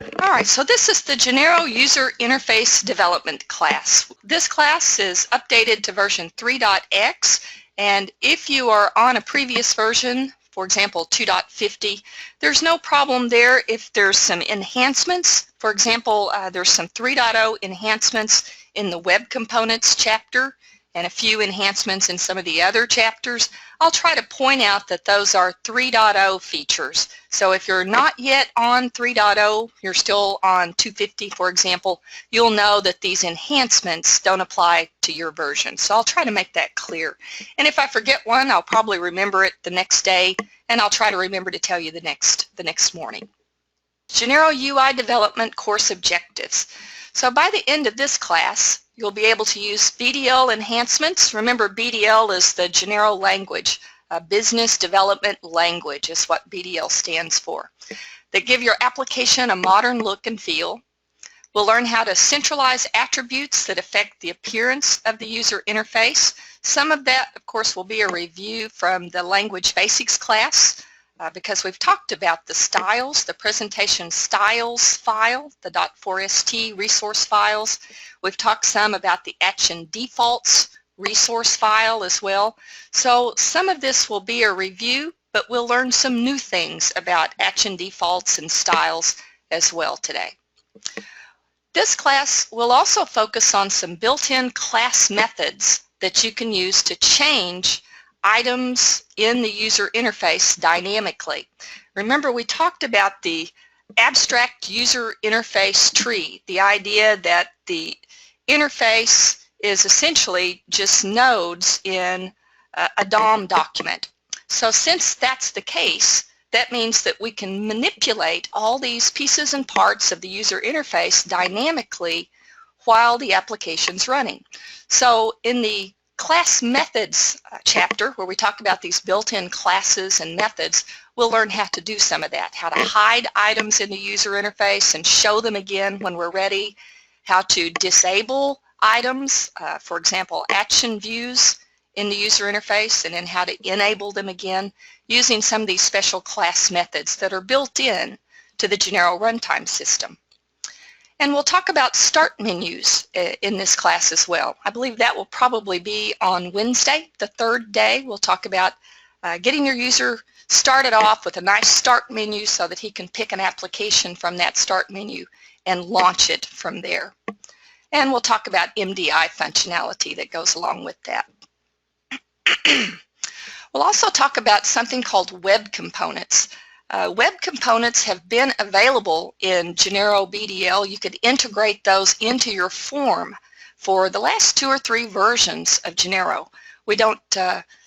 Alright, so this is the Genero User Interface Development class. This class is updated to version 3.x, and if you are on a previous version, for example 2.50, there's no problem there if there's some enhancements. For example, there's some 3.0 enhancements in the Web Components chapter and a few enhancements in some of the other chapters. I'll try to point out that those are 3.0 features. So if you're not yet on 3.0, you're still on 250, for example, you'll know that these enhancements don't apply to your version. So I'll try to make that clear. And if I forget one, I'll probably remember it the next day, and I'll try to remember to tell you the next morning. Genero UI Development Course Objectives. So by the end of this class, you'll be able to use BDL enhancements. Remember, BDL is the Genero language. Business Development Language is what BDL stands for. That give your application a modern look and feel. We'll learn how to centralize attributes that affect the appearance of the user interface. Some of that, of course, will be a review from the Language Basics class. Because we've talked about the styles, the presentation styles file, the .4st resource files. We've talked some about the action defaults resource file as well. So some of this will be a review, but we'll learn some new things about action defaults and styles as well today. This class will also focus on some built-in class methods that you can use to change items in the user interface dynamically. Remember, we talked about the abstract user interface tree, the idea that the interface is essentially just nodes in a DOM document. So since that's the case, that means that we can manipulate all these pieces and parts of the user interface dynamically while the application's running. So in the Class Methods chapter, where we talk about these built-in classes and methods, we'll learn how to do some of that, how to hide items in the user interface and show them again when we're ready, how to disable items, for example, action views in the user interface, and then how to enable them again using some of these special class methods that are built in to the Genero runtime system. And we'll talk about start menus in this class as well. I believe that will probably be on Wednesday, the third day. We'll talk about getting your user started off with a nice start menu so that he can pick an application from that start menu and launch it from there. And we'll talk about MDI functionality that goes along with that. We'll also talk about something called web components. Web components have been available in Genero BDL. You could integrate those into your form for the last 2 or 3 versions of Genero. We don't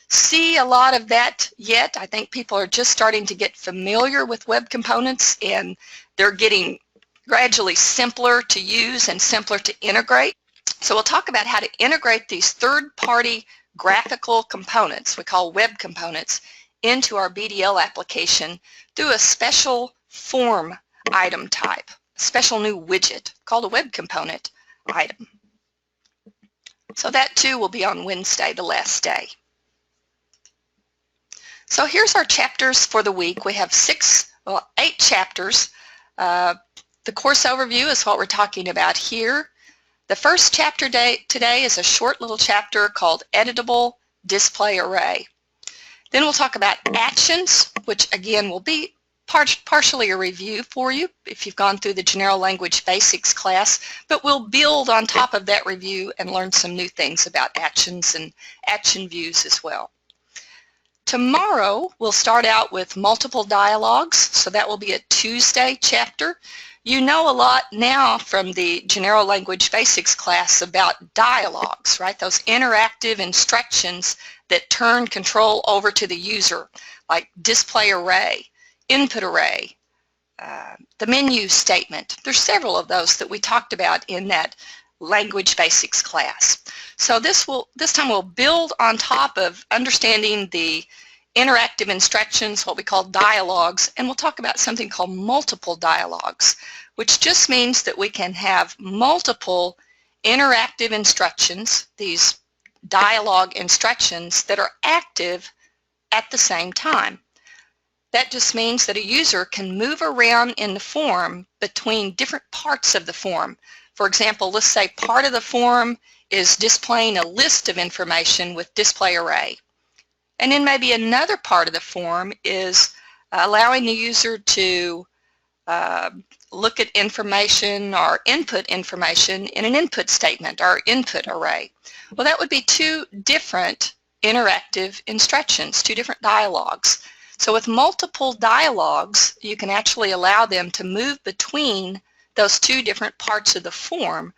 see a lot of that yet. I think people are just starting to get familiar with web components, and they're getting gradually simpler to use and simpler to integrate. So we'll talk about how to integrate these third-party graphical components, we call web components, into our BDL application through a special form item type, a special new widget called a web component item. So that too will be on Wednesday, the last day. So here's our chapters for the week. We have 8 chapters. The course overview is what we're talking about here. The first chapter today is a short little chapter called Editable Display Array. Then we'll talk about actions, which again will be partially a review for you if you've gone through the Genero Language Basics class, but we'll build on top of that review and learn some new things about actions and action views as well. Tomorrow we'll start out with multiple dialogues, so that will be a Tuesday chapter. You know a lot now from the Genero Language Basics class about dialogues, right? Those interactive instructions that turn control over to the user, like display array, input array, the menu statement. There's several of those that we talked about in that Language Basics class. So this time we'll build on top of understanding the interactive instructions, what we call dialogues, and we'll talk about something called multiple dialogues, which just means that we can have multiple interactive instructions, these dialogue instructions that are active at the same time. That just means that a user can move around in the form between different parts of the form. For example, let's say part of the form is displaying a list of information with display array. And then maybe another part of the form is allowing the user to look at information or input information in an input statement or input array. Well, that would be two different interactive instructions, two different dialogues. So with multiple dialogues, you can actually allow them to move between those two different parts of the form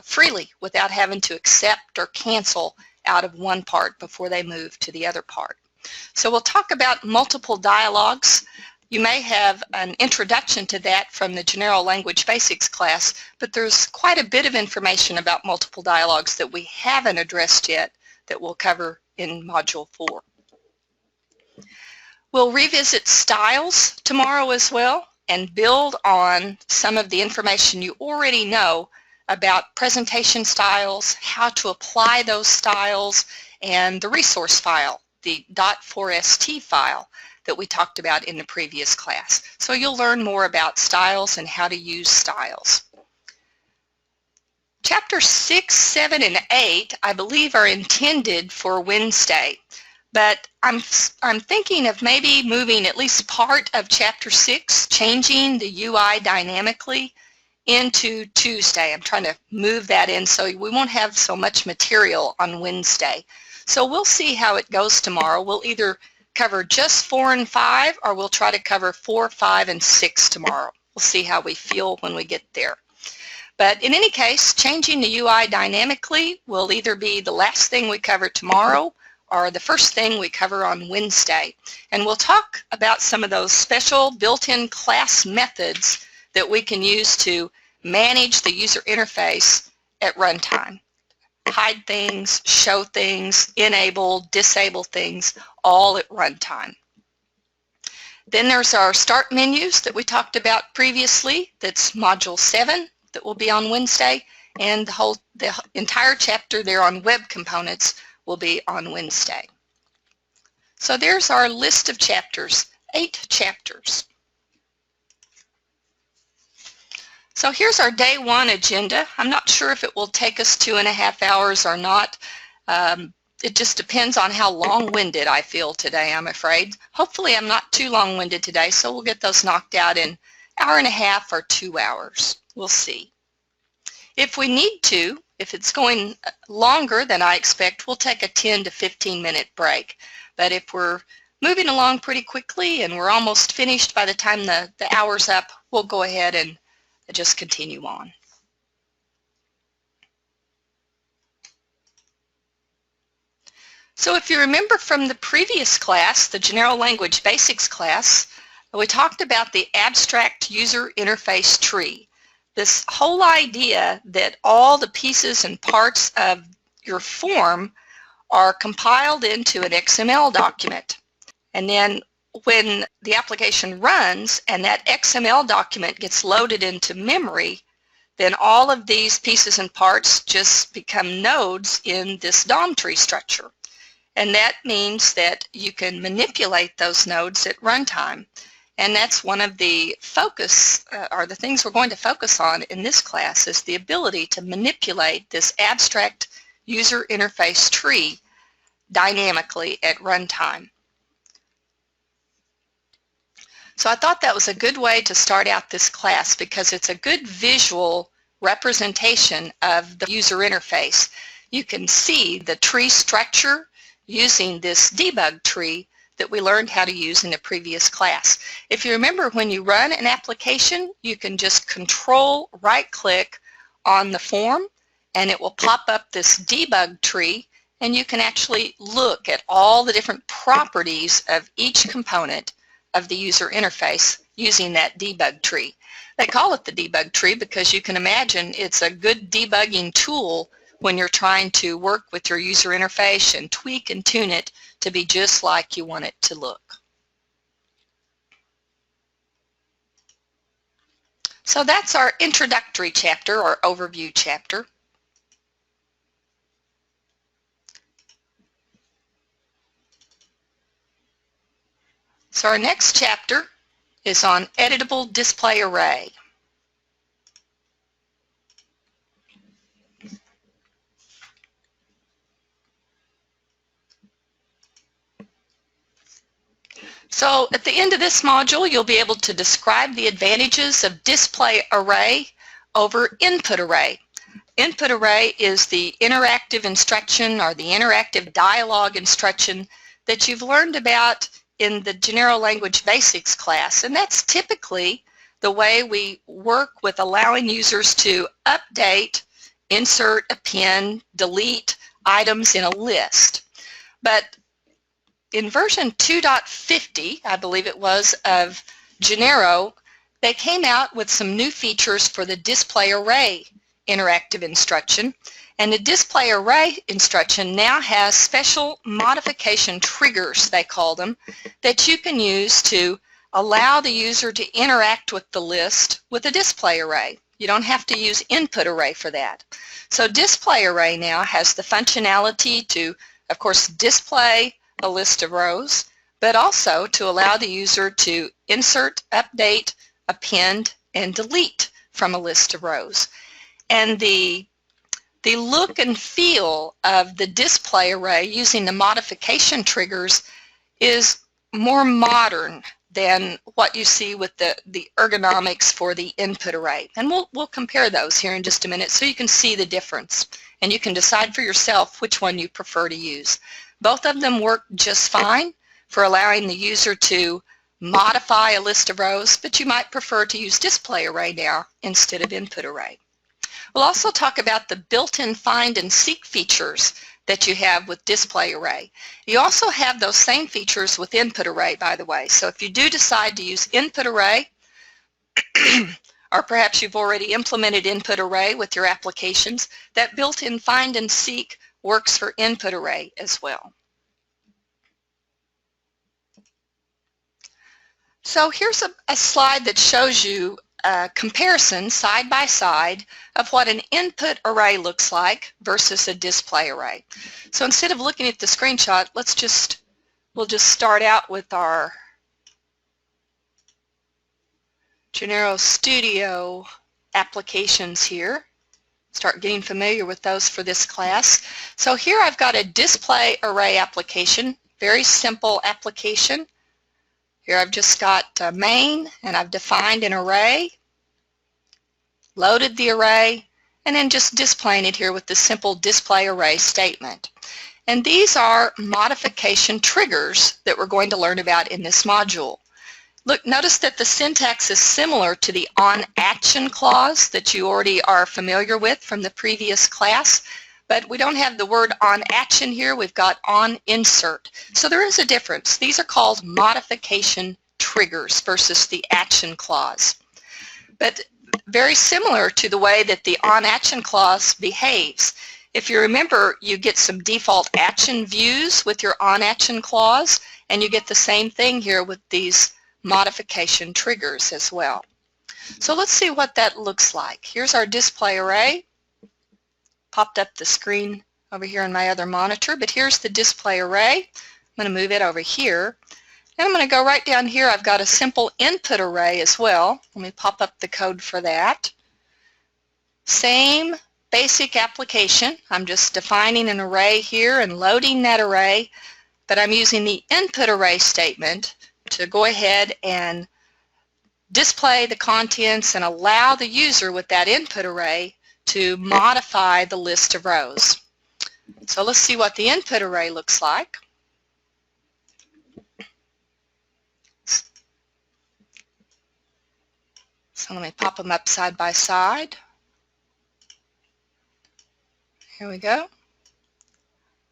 freely without having to accept or cancel out of one part before they move to the other part. So we'll talk about multiple dialogues. You may have an introduction to that from the Genero Language Basics class, but there's quite a bit of information about multiple dialogues that we haven't addressed yet that we'll cover in Module 4. We'll revisit styles tomorrow as well and build on some of the information you already know about presentation styles, how to apply those styles, and the resource file, the .4st file that we talked about in the previous class. So you'll learn more about styles and how to use styles. Chapter 6, 7, and 8, I believe, are intended for Wednesday. But I'm thinking of maybe moving at least part of Chapter 6, changing the UI dynamically, into Tuesday. I'm trying to move that in so we won't have so much material on Wednesday. So we'll see how it goes tomorrow. We'll either cover just 4 and 5, or we'll try to cover 4, 5, and 6 tomorrow. We'll see how we feel when we get there. But in any case, changing the UI dynamically will either be the last thing we cover tomorrow or the first thing we cover on Wednesday. And we'll talk about some of those special built-in class methods that we can use to manage the user interface at runtime. Hide things, show things, enable, disable things, all at runtime. Then there's our start menus that we talked about previously. That's Module 7 that will be on Wednesday, and the entire chapter there on web components will be on Wednesday. So there's our list of chapters, 8 chapters. So here's our day 1 agenda. I'm not sure if it will take us 2.5 hours or not. It just depends on how long-winded I feel today, I'm afraid. Hopefully I'm not too long-winded today, so we'll get those knocked out in 1.5 hours or 2 hours. We'll see. If we need to, if it's going longer than I expect, we'll take a 10 to 15 minute break. But if we're moving along pretty quickly and we're almost finished by the time the hour's up, we'll go ahead and just continue on. So if you remember from the previous class, the Genero Language Basics class, we talked about the abstract user interface tree. This whole idea that all the pieces and parts of your form are compiled into an XML document. And then when the application runs and that XML document gets loaded into memory, then all of these pieces and parts just become nodes in this DOM tree structure. And that means that you can manipulate those nodes at runtime. And that's one of the focus, or the things we're going to focus on in this class, is the ability to manipulate this abstract user interface tree dynamically at runtime. So I thought that was a good way to start out this class because it's a good visual representation of the user interface. You can see the tree structure using this debug tree that we learned how to use in the previous class. If you remember, when you run an application, you can just control right-click on the form and it will pop up this debug tree, and you can actually look at all the different properties of each component of the user interface using that debug tree. They call it the debug tree because you can imagine it's a good debugging tool when you're trying to work with your user interface and tweak and tune it to be just like you want it to look. So that's our introductory chapter or overview chapter. So our next chapter is on editable display array. So at the end of this module, you'll be able to describe the advantages of display array over input array. Input array is the interactive instruction or the interactive dialogue instruction that you've learned about in the Genero Language Basics class, and that's typically the way we work with allowing users to update, insert, append, delete items in a list. But in version 2.50, I believe it was, of Genero, they came out with some new features for the display array interactive instruction, and the display array instruction now has special modification triggers, they call them, that you can use to allow the user to interact with the list with a display array. You don't have to use input array for that. So display array now has the functionality to, of course, display a list of rows, but also to allow the user to insert, update, append, and delete from a list of rows. And the look and feel of the display array using the modification triggers is more modern than what you see with the ergonomics for the input array. And we'll compare those here in just a minute so you can see the difference and you can decide for yourself which one you prefer to use. Both of them work just fine for allowing the user to modify a list of rows, but you might prefer to use display array now instead of input array. We'll also talk about the built-in Find and Seek features that you have with display array. You also have those same features with input array, by the way. So if you do decide to use input array, or perhaps you've already implemented input array with your applications, that built-in Find and Seek works for input array as well. So here's a slide that shows you a comparison side by side of what an input array looks like versus a display array. So instead of looking at the screenshot, we'll just start out with our Genero Studio applications here. Start getting familiar with those for this class. So here I've got a display array application, very simple application. Here I've just got main, and I've defined an array, loaded the array, and then just displaying it here with the simple display array statement. And these are modification triggers that we're going to learn about in this module. Look, notice that the syntax is similar to the OnAction clause that you already are familiar with from the previous class, but we don't have the word OnAction here. We've got OnInsert. So there is a difference. These are called modification triggers versus the action clause. But very similar to the way that the OnAction clause behaves. If you remember, you get some default action views with your OnAction clause, and you get the same thing here with these modification triggers as well. So let's see what that looks like. Here's our display array. Popped up the screen over here on my other monitor, but here's the display array. I'm going to move it over here. And I'm going to go right down here. I've got a simple input array as well. Let me pop up the code for that. Same basic application. I'm just defining an array here and loading that array, but I'm using the input array statement to go ahead and display the contents and allow the user with that input array to modify the list of rows. So let's see what the input array looks like. So let me pop them up side by side. Here we go.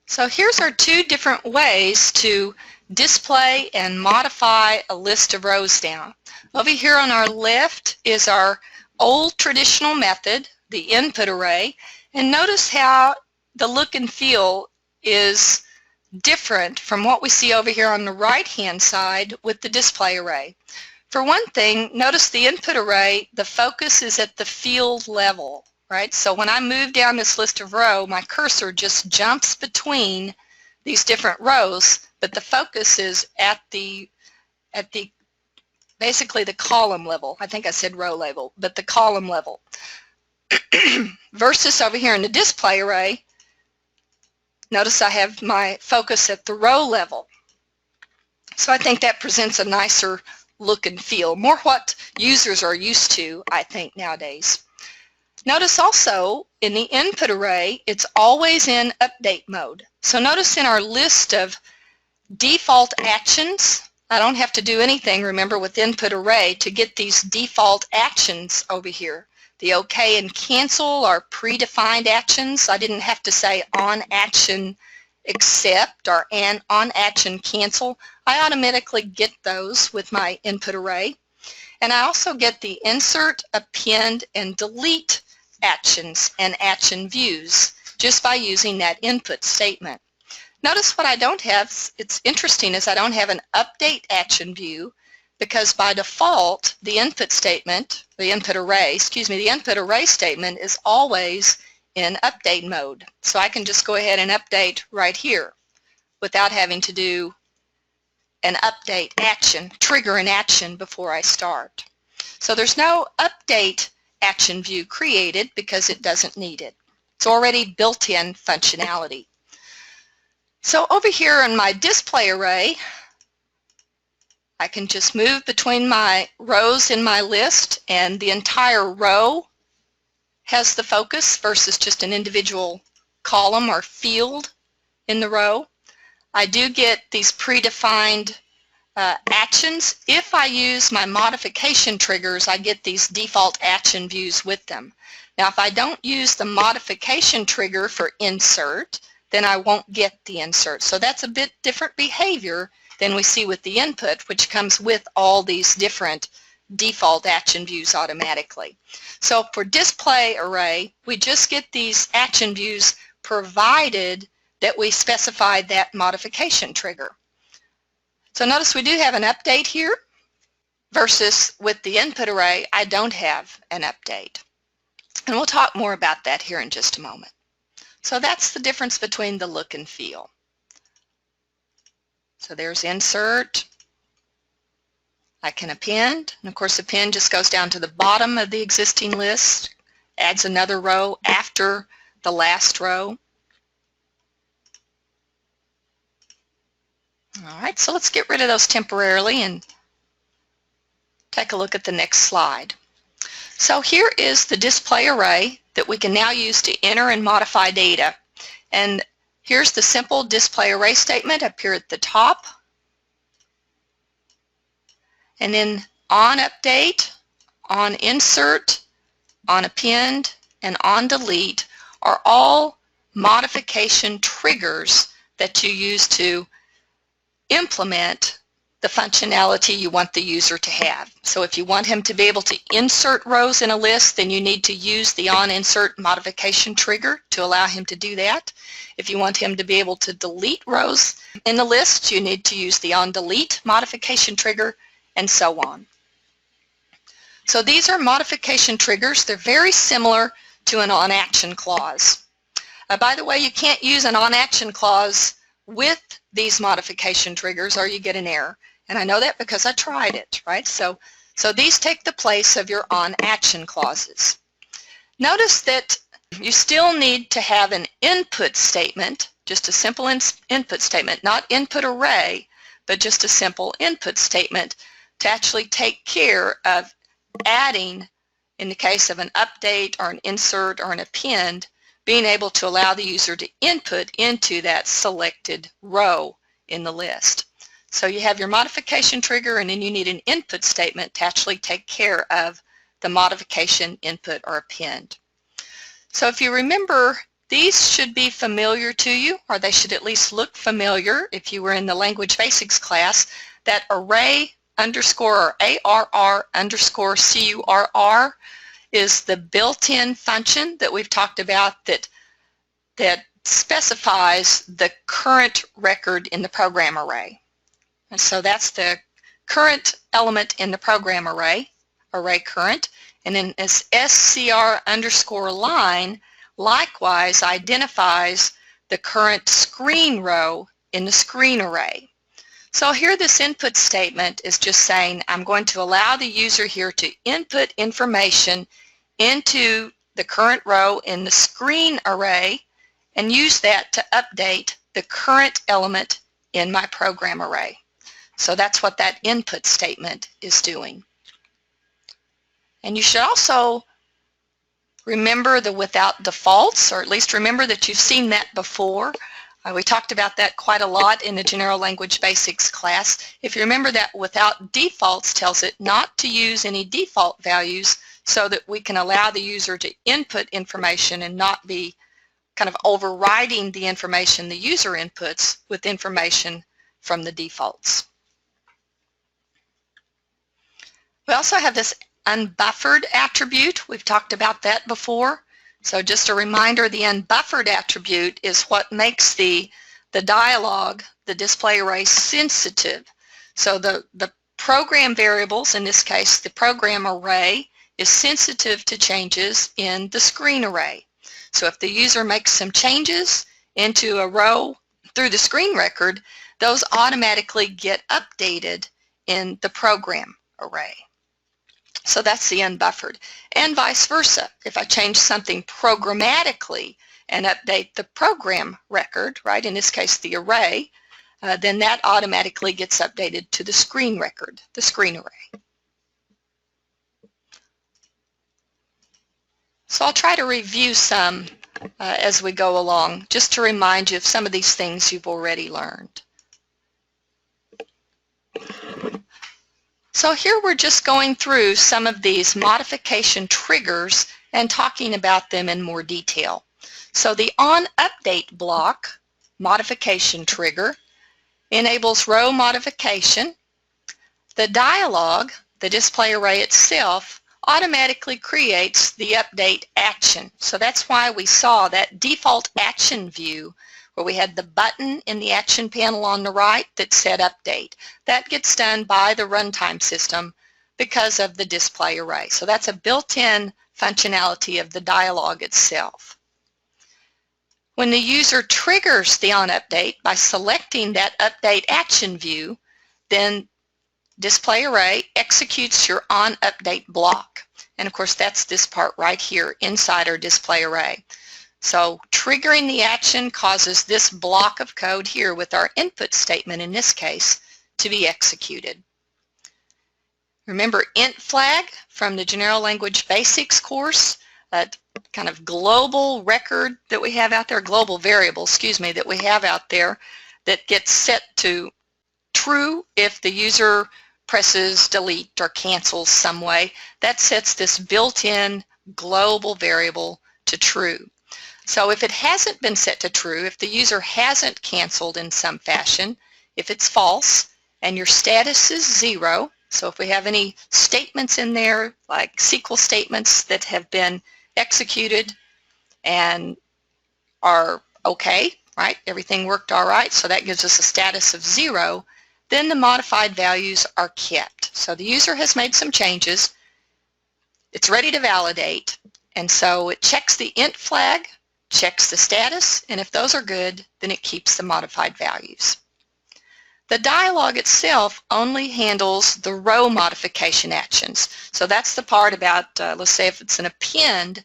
So here's our two different ways to display and modify a list of rows down. Over here on our left is our old traditional method, the input array, and notice how the look and feel is different from what we see over here on the right hand side with the display array. For one thing, notice the input array, the focus is at the field level, right? So when I move down this list of rows, my cursor just jumps between these different rows, but the focus is at the at the basically the column level. I think I said row level, but the column level. Versus over here in the display array, notice I have my focus at the row level. So I think that presents a nicer look and feel, more what users are used to, I think, nowadays. Notice also in the input array, it's always in update mode. So notice in our list of default actions, I don't have to do anything, remember, with input array to get these default actions over here. The OK and cancel are predefined actions. I didn't have to say on action accept or on action cancel. I automatically get those with my input array. And I also get the insert, append, and delete actions and action views just by using that input statement. Notice what I don't have, it's interesting, is I don't have an update action view because by default the input statement, the input array statement is always in update mode. So I can just go ahead and update right here without having to do an update action, trigger an action before I start. So there's no update action view created because it doesn't need it. It's already built-in functionality. So over here in my display array, I can just move between my rows in my list, and the entire row has the focus versus just an individual column or field in the row. I do get these predefined actions. If I use my modification triggers, I get these default action views with them. Now if I don't use the modification trigger for insert, then I won't get the insert. So that's a bit different behavior than we see with the input, which comes with all these different default action views automatically. So for display array, we just get these action views provided that we specified that modification trigger. So notice we do have an update here versus with the input array, I don't have an update. And we'll talk more about that here in just a moment. So that's the difference between the look and feel. So there's insert. I can append, and of course append just goes down to the bottom of the existing list, adds another row after the last row. All right, so let's get rid of those temporarily and take a look at the next slide. So here is the display array that we can now use to enter and modify data. And here's the simple display array statement up here at the top. And then on update, on insert, on append, and on delete are all modification triggers that you use to implement the functionality you want the user to have. So if you want him to be able to insert rows in a list, then you need to use the OnInsert modification trigger to allow him to do that. If you want him to be able to delete rows in the list, you need to use the OnDelete modification trigger, and so on. So these are modification triggers. They're very similar to an OnAction clause. By the way, you can't use an OnAction clause with these modification triggers or you get an error. And I know that because I tried it, right? So these take the place of your OnAction clauses. Notice that you still need to have an input statement, just a simple input statement, not input array, but just a simple input statement to actually take care of adding, in the case of an update or an insert or an append, being able to allow the user to input into that selected row in the list. So you have your modification trigger, and then you need an input statement to actually take care of the modification, input, or append. So if you remember, these should be familiar to you, or they should at least look familiar if you were in the Language Basics class. That array underscore or ARR underscore CURR is the built-in function that we've talked about that specifies the current record in the program array. And so that's the current element in the program array, array current, and then this SCR underscore line likewise identifies the current screen row in the screen array. So here this input statement is just saying I'm going to allow the user here to input information into the current row in the screen array and use that to update the current element in my program array. So that's what that input statement is doing. And you should also remember the without defaults, or at least remember that you've seen that before. We talked about that quite a lot in the General Language Basics class. If you remember that without defaults tells it not to use any default values so that we can allow the user to input information and not be kind of overriding the information the user inputs with information from the defaults. We also have this unbuffered attribute. We've talked about that before. So just a reminder, the unbuffered attribute is what makes the dialog, the display array, sensitive. So the program variables, in this case the program array, is sensitive to changes in the screen array. So if the user makes some changes into a row through the screen record, those automatically get updated in the program array. So that's the unbuffered. And vice versa. If I change something programmatically and update the program record, right, in this case the array, then that automatically gets updated to the screen record, the screen array. So I'll try to review some as we go along, just to remind you of some of these things you've already learned. So here we're just going through some of these modification triggers and talking about them in more detail. So the onUpdate block modification trigger enables row modification. The dialog, the display array itself, automatically creates the update action. So that's why we saw that default action view where we had the button in the action panel on the right that said update. That gets done by the runtime system because of the display array. So that's a built-in functionality of the dialog itself. When the user triggers the onUpdate by selecting that update action view, then display array executes your onUpdate block. And of course that's this part right here inside our display array. So triggering the action causes this block of code here with our input statement in this case to be executed. Remember int flag from the General Language Basics course, that kind of global record that we have out there, global variable, excuse me, that we have out there that gets set to true if the user presses delete or cancels some way. That sets this built-in global variable to true. So if it hasn't been set to true, if the user hasn't canceled in some fashion, if it's false and your status is 0, so if we have any statements in there like SQL statements that have been executed and are okay, right, everything worked all right, so that gives us a status of 0, then the modified values are kept. So the user has made some changes, it's ready to validate, and so it checks the int flag, checks the status, and if those are good, then it keeps the modified values. The dialog itself only handles the row modification actions. So that's the part about, let's say if it's an append,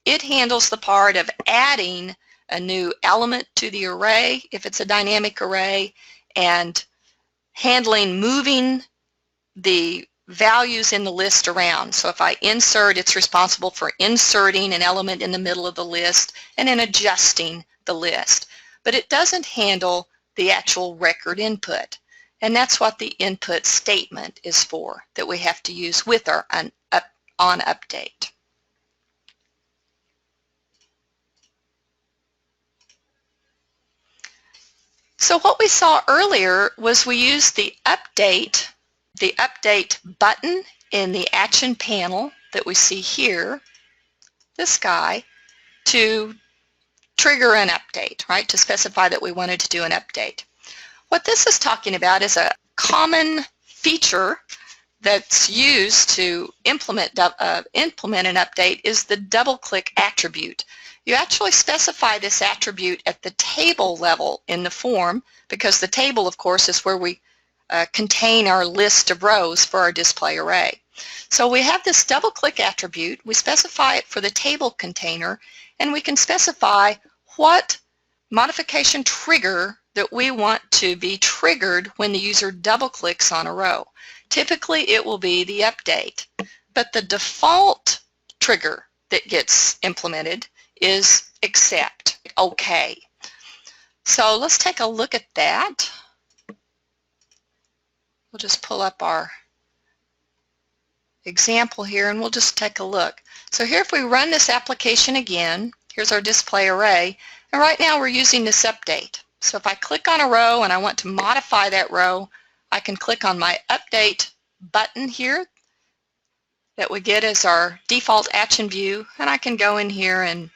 it handles the part of adding a new element to the array, if it's a dynamic array, and handling moving the values in the list around. So if I insert, it's responsible for inserting an element in the middle of the list and then adjusting the list. But it doesn't handle the actual record input. And that's what the input statement is for, that we have to use with our onUpdate. So what we saw earlier was we used the update button in the action panel that we see here, this guy, to trigger an update, right, to specify that we wanted to do an update. What this is talking about is a common feature that's used to implement an update is the Doubleclick attribute. You actually specify this attribute at the table level in the form, because the table, of course, is where we contain our list of rows for our display array. So we have this double-click attribute. We specify it for the table container, and we can specify what modification trigger that we want to be triggered when the user double-clicks on a row. Typically, it will be the update, but the default trigger that gets implemented is accept, OK. So let's take a look at that. We'll just pull up our example here and we'll just take a look. So here if we run this application again, here's our display array, and right now we're using this update. So if I click on a row and I want to modify that row, I can click on my update button here that we get as our default action view, and I can go in here and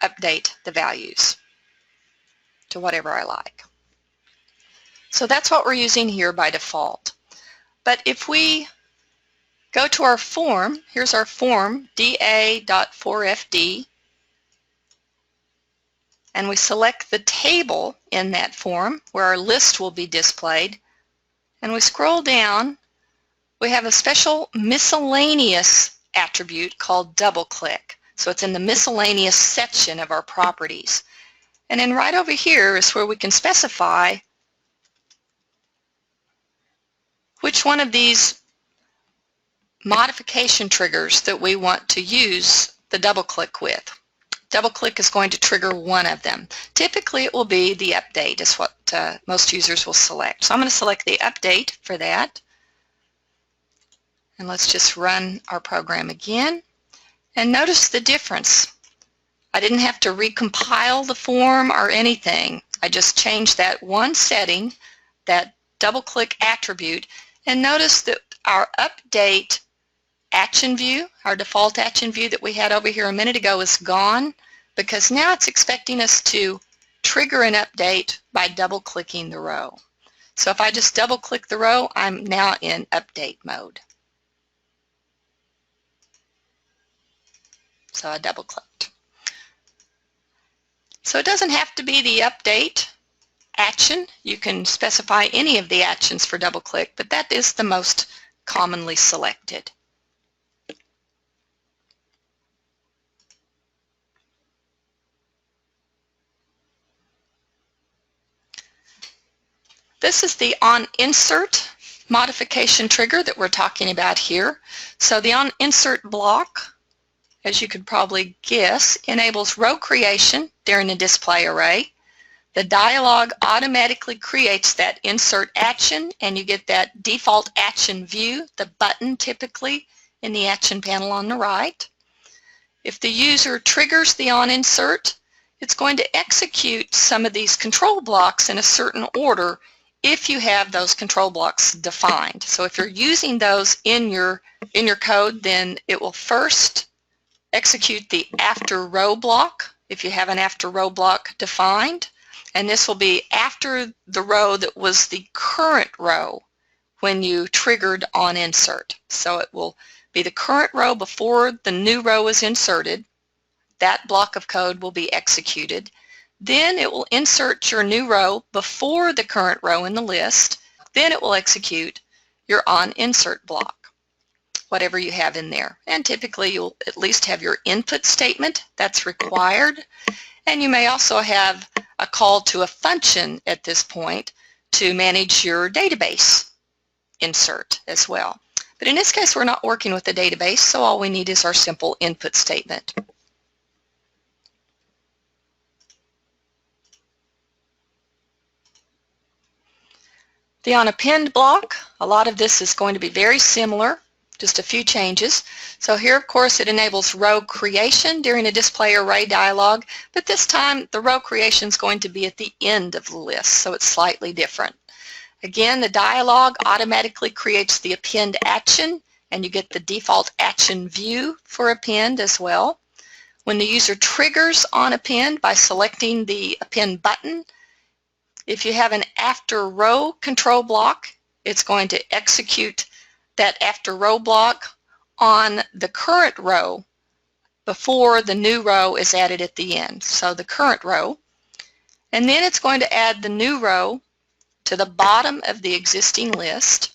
update the values to whatever I like. So that's what we're using here by default. But if we go to our form, here's our form, da.4fd, and we select the table in that form where our list will be displayed, and we scroll down, we have a special miscellaneous attribute called Doubleclick. So it's in the miscellaneous section of our properties. And then right over here is where we can specify which one of these modification triggers that we want to use the double-click with. Double-click is going to trigger one of them. Typically it will be the update is what most users will select. So I'm going to select the update for that. And let's just run our program again. And notice the difference. I didn't have to recompile the form or anything. I just changed that one setting, that double-click attribute, and notice that our update action view, our default action view that we had over here a minute ago is gone because now it's expecting us to trigger an update by double-clicking the row. So if I just double-click the row, I'm now in update mode. So I double-clicked. So it doesn't have to be the update action. You can specify any of the actions for double-click, but that is the most commonly selected. This is the OnInsert modification trigger that we're talking about here. So the OnInsert block, as you could probably guess, enables row creation during a display array. The dialog automatically creates that insert action, and you get that default action view, the button typically in the action panel on the right. If the user triggers the OnInsert, it's going to execute some of these control blocks in a certain order if you have those control blocks defined. So if you're using those in your code, then it will first execute the after row block if you have an after row block defined, and this will be after the row that was the current row when you triggered OnInsert. So it will be the current row before the new row is inserted. That block of code will be executed. Then it will insert your new row before the current row in the list. Then it will execute your OnInsert block, whatever you have in there. And typically you'll at least have your input statement that's required. And you may also have a call to a function at this point to manage your database insert as well. But in this case we're not working with the database, so all we need is our simple input statement. The onAppend block, a lot of this is going to be very similar, just a few changes. So here, of course, it enables row creation during a display array dialog, but this time the row creation is going to be at the end of the list, so it's slightly different. Again, the dialog automatically creates the append action, and you get the default action view for append as well. When the user triggers onAppend by selecting the append button, if you have an after row control block, it's going to execute that after row block on the current row before the new row is added at the end. So the current row. And then it's going to add the new row to the bottom of the existing list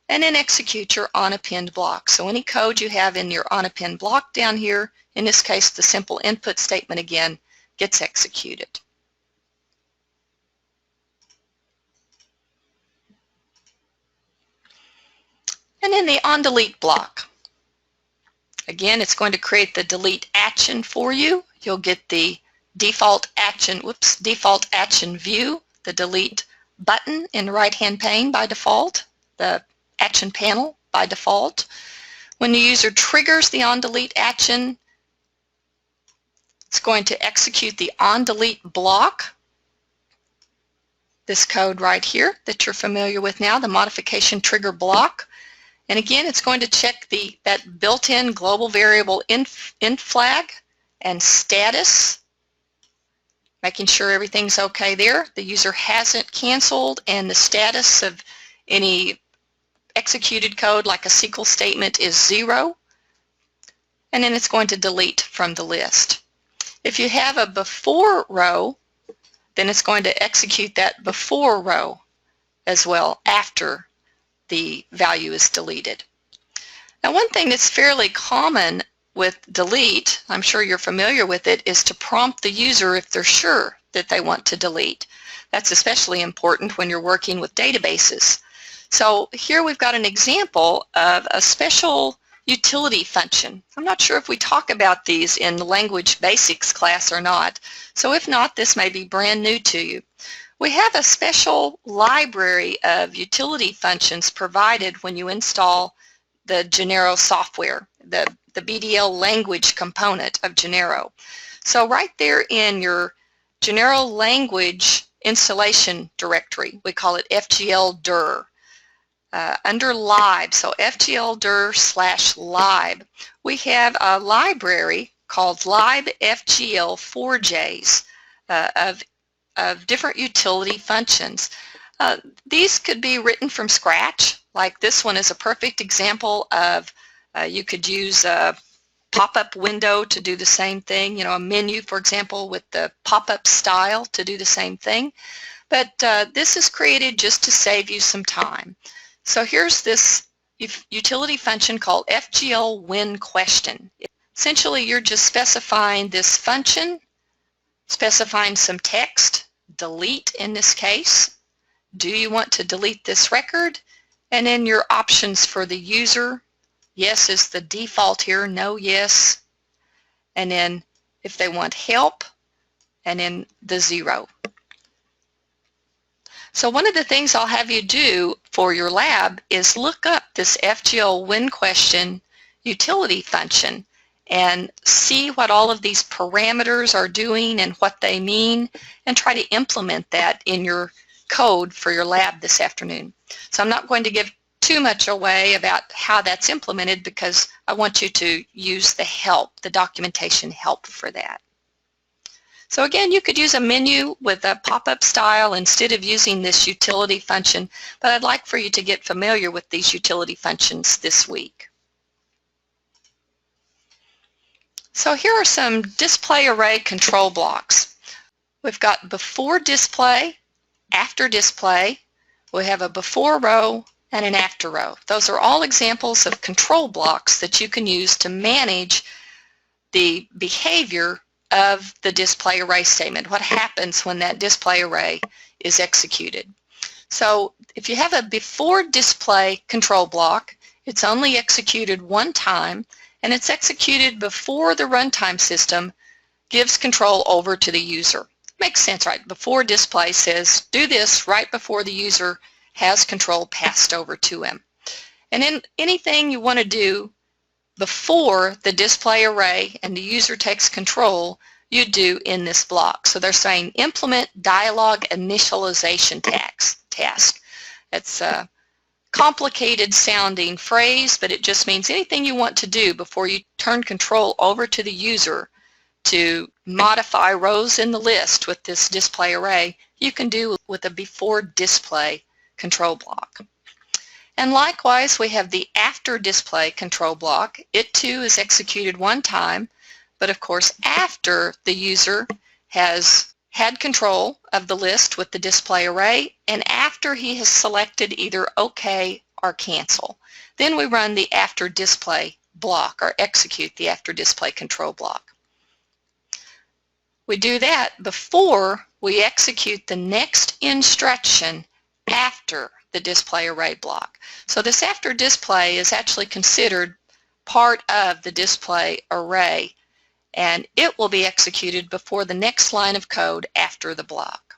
and then execute your onAppend block. So any code you have in your onAppend block down here, in this case the simple input statement again, gets executed. And then the onDelete block. Again, it's going to create the delete action for you. You'll get the default action view, the delete button in the right-hand pane by default, the action panel by default. When the user triggers the onDelete action, it's going to execute the onDelete block, this code right here that you're familiar with now, the modification trigger block. And again, it's going to check that built-in global variable int flag and status, making sure everything's okay there. The user hasn't canceled, and the status of any executed code like a SQL statement is 0. And then it's going to delete from the list. If you have a before row, then it's going to execute that before row as well after the value is deleted. Now, one thing that's fairly common with delete, I'm sure you're familiar with it, is to prompt the user if they're sure that they want to delete. That's especially important when you're working with databases. So here we've got an example of a special utility function. I'm not sure if we talk about these in the language basics class or not. So if not, this may be brand new to you. We have a special library of utility functions provided when you install the Genero software, the BDL language component of Genero. So right there in your Genero language installation directory, we call it FGL-dir. Under lib, so FGL-dir/lib, we have a library called libfgl4js of different utility functions. These could be written from scratch, like this one is a perfect example of you could use a pop-up window to do the same thing, a menu, for example, with the pop-up style to do the same thing. But this is created just to save you some time. So here's this utility function called FGL-WhenQuestion. Essentially, you're just specifying this function, specifying some text, delete in this case. Do you want to delete this record? And then your options for the user. Yes is the default here, no, yes. And then if they want help, and then the 0. So one of the things I'll have you do for your lab is look up this FGL-WhenQuestion utility function and see what all of these parameters are doing and what they mean, and try to implement that in your code for your lab this afternoon. So I'm not going to give too much away about how that's implemented because I want you to use the help, the documentation help for that. So again, you could use a menu with a pop-up style instead of using this utility function, but I'd like for you to get familiar with these utility functions this week. So here are some display array control blocks. We've got before display, after display, we have a before row and an after row. Those are all examples of control blocks that you can use to manage the behavior of the display array statement, what happens when that display array is executed. So if you have a before display control block, it's only executed one time, and it's executed before the runtime system gives control over to the user. Makes sense, right? Before display says do this right before the user has control passed over to him. And then anything you want to do before the display array and the user takes control, you do in this block. So they're saying implement dialog initialization task. It's a complicated sounding phrase, but it just means anything you want to do before you turn control over to the user to modify rows in the list with this display array, you can do with a before display control block. And likewise, we have the after display control block. It too is executed one time, but of course after the user has had control of the list with the display array, and after he has selected either OK or cancel. Then we run the after display block, or execute the after display control block. We do that before we execute the next instruction after the display array block. So this after display is actually considered part of the display array, and it will be executed before the next line of code after the block.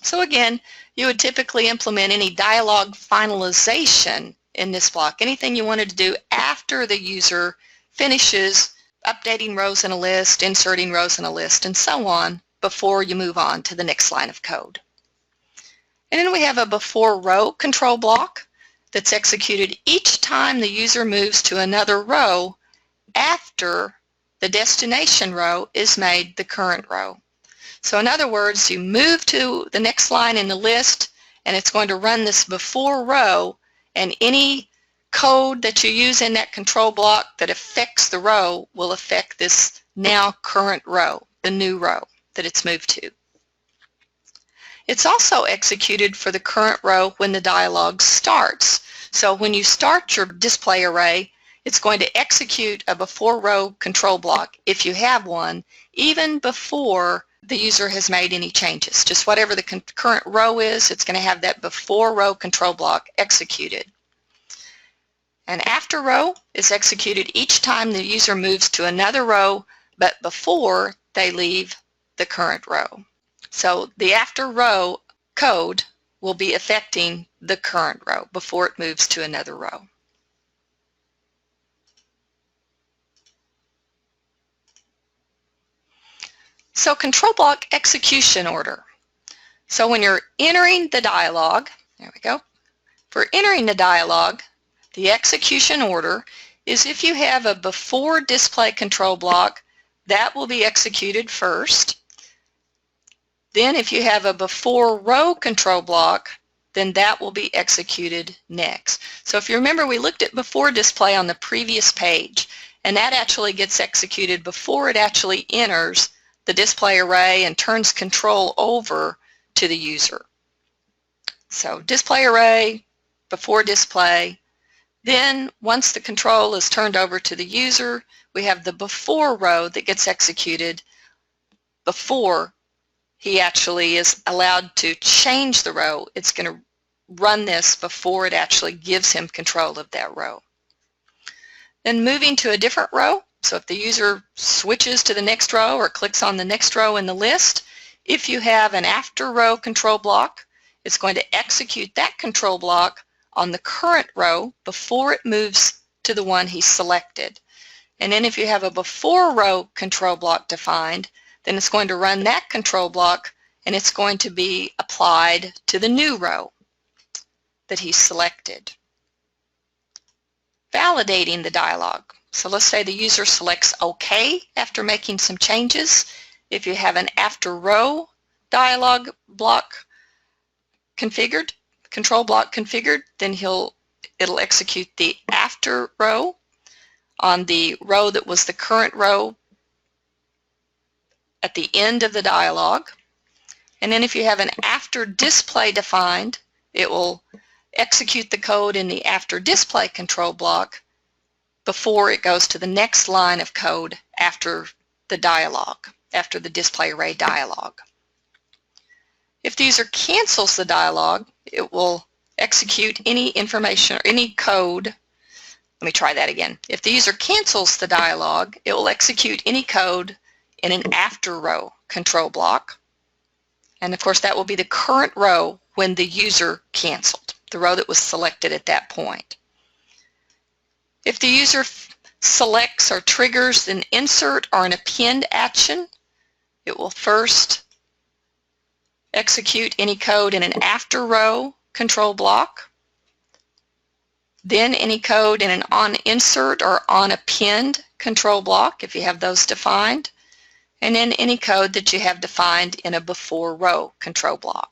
So again, you would typically implement any dialog finalization in this block, anything you wanted to do after the user finishes updating rows in a list, inserting rows in a list, and so on, before you move on to the next line of code. And then we have a before row control block that's executed each time the user moves to another row after the destination row is made the current row. So in other words, you move to the next line in the list, and it's going to run this before row, and any code that you use in that control block that affects the row will affect this now current row, the new row that it's moved to. It's also executed for the current row when the dialog starts. So when you start your display array, it's going to execute a before row control block, if you have one, even before the user has made any changes. Just whatever the current row is, it's going to have that before row control block executed. An after row is executed each time the user moves to another row, but before they leave the current row. So the after row code will be affecting the current row before it moves to another row. So control block execution order. So when you're entering the dialog, there we go. For entering the dialog, the execution order is if you have a before display control block, that will be executed first. Then if you have a before row control block, then that will be executed next. So if you remember, we looked at before display on the previous page, and that actually gets executed before it actually enters the display array and turns control over to the user. So display array, before display. Then once the control is turned over to the user, we have the before row that gets executed before he actually is allowed to change the row. It's going to run this before it actually gives him control of that row. Then moving to a different row, so if the user switches to the next row or clicks on the next row in the list, if you have an after row control block, it's going to execute that control block on the current row before it moves to the one he selected. And then if you have a before row control block defined, then it's going to run that control block, and it's going to be applied to the new row that he selected. Validating the dialog. So let's say the user selects OK after making some changes. If you have an after row dialog block configured, control block configured, then it'll execute the after row on the row that was the current row at the end of the dialog. And then if you have an after display defined, it will execute the code in the after display control block before it goes to the next line of code after the dialog, after the display array dialog. If the user cancels the dialog, it will execute any information or any code. Let me try that again. If the user cancels the dialog, it will execute any code in an after row control block. And of course that will be the current row when the user canceled, the row that was selected at that point. If the user selects or triggers an insert or an append action, it will first execute any code in an after row control block, then any code in an OnInsert or OnAppend control block if you have those defined, and then any code that you have defined in a before row control block.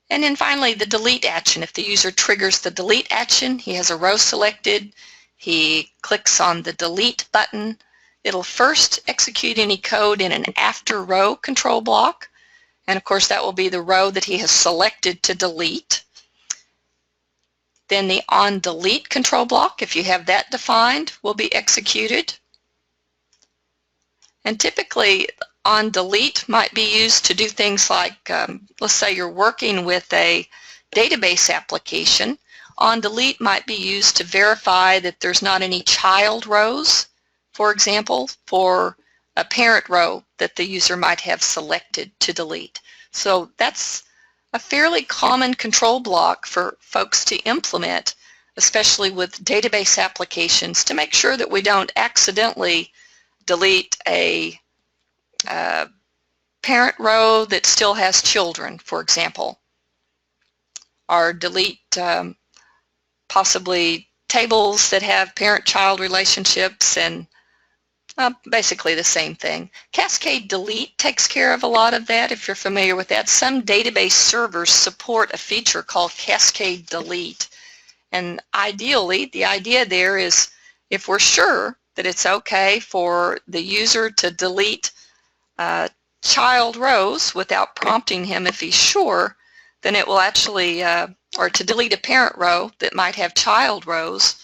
And then finally the delete action. If the user triggers the delete action, he has a row selected, he clicks on the delete button, it'll first execute any code in an after row control block, and of course that will be the row that he has selected to delete. Then the onDelete control block, if you have that defined, will be executed. And typically onDelete might be used to do things like, let's say you're working with a database application. OnDelete might be used to verify that there's not any child rows, for example, for a parent row that the user might have selected to delete. So that's a fairly common control block for folks to implement, especially with database applications, to make sure that we don't accidentally delete a parent row that still has children, for example, or delete possibly tables that have parent-child relationships, and basically the same thing. Cascade delete takes care of a lot of that, if you're familiar with that. Some database servers support a feature called cascade delete. And ideally, the idea there is if we're sure that it's okay for the user to delete child rows without prompting him if he's sure, then it will actually, or to delete a parent row that might have child rows,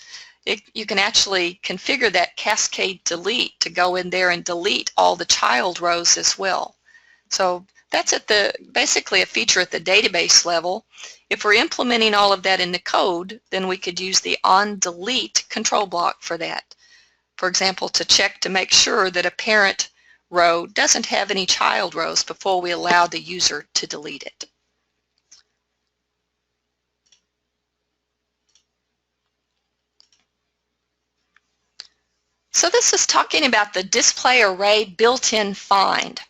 you can actually configure that cascade delete to go in there and delete all the child rows as well. So that's basically a feature at the database level. If we're implementing all of that in the code, then we could use the onDelete control block for that. For example, to check to make sure that a parent row doesn't have any child rows before we allow the user to delete it. So this is talking about the display array Builtin Find.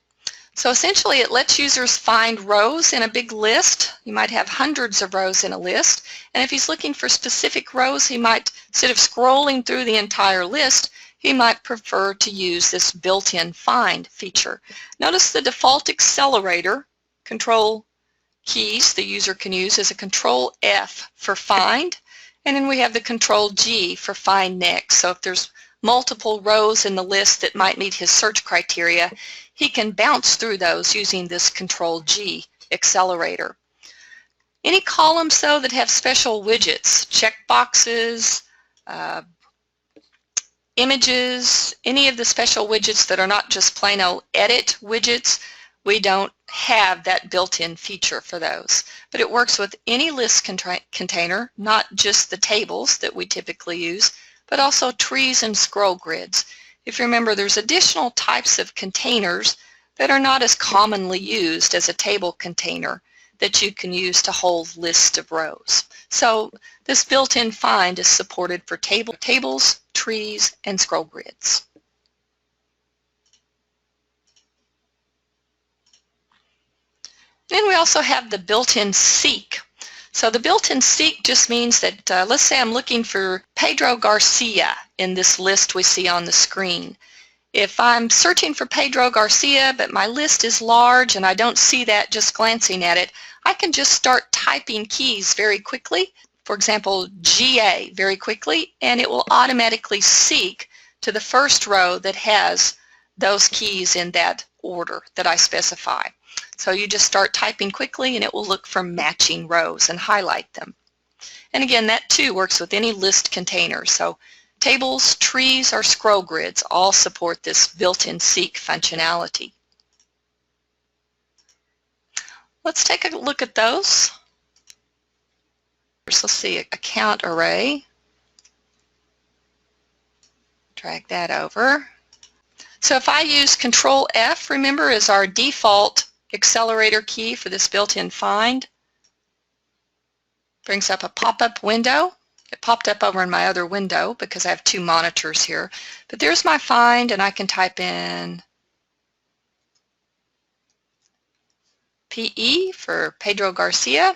So essentially it lets users find rows in a big list. You might have hundreds of rows in a list, and if he's looking for specific rows, he might, instead of scrolling through the entire list, he might prefer to use this Builtin Find feature. Notice the default accelerator control keys the user can use is a Control F for find, and then we have the Control G for find next. So if there's multiple rows in the list that might meet his search criteria, he can bounce through those using this Control G accelerator. Any columns, though, that have special widgets, checkboxes, images, any of the special widgets that are not just plain old edit widgets, we don't have that built-in feature for those. But it works with any list container, not just the tables that we typically use, but also trees and scroll grids. If you remember, there's additional types of containers that are not as commonly used as a table container that you can use to hold lists of rows. So this Builtin Find is supported for tables, trees, and scroll grids. Then we also have the Builtin Seek. So the Builtin Seek just means that, let's say I'm looking for Pedro Garcia in this list we see on the screen. If I'm searching for Pedro Garcia, but my list is large and I don't see that just glancing at it, I can just start typing keys very quickly, for example, GA very quickly, and it will automatically seek to the first row that has those keys in that order that I specify. So you just start typing quickly and it will look for matching rows and highlight them. And again, that too works with any list container. So tables, trees, or scroll grids all support this Builtin Seek functionality. Let's take a look at those. First, let's see, a count array. Drag that over. So if I use Control F, remember, as our default accelerator key for this Builtin Find, brings up a pop-up window. It popped up over in my other window because I have two monitors here. But there's my find, and I can type in PE for Pedro Garcia.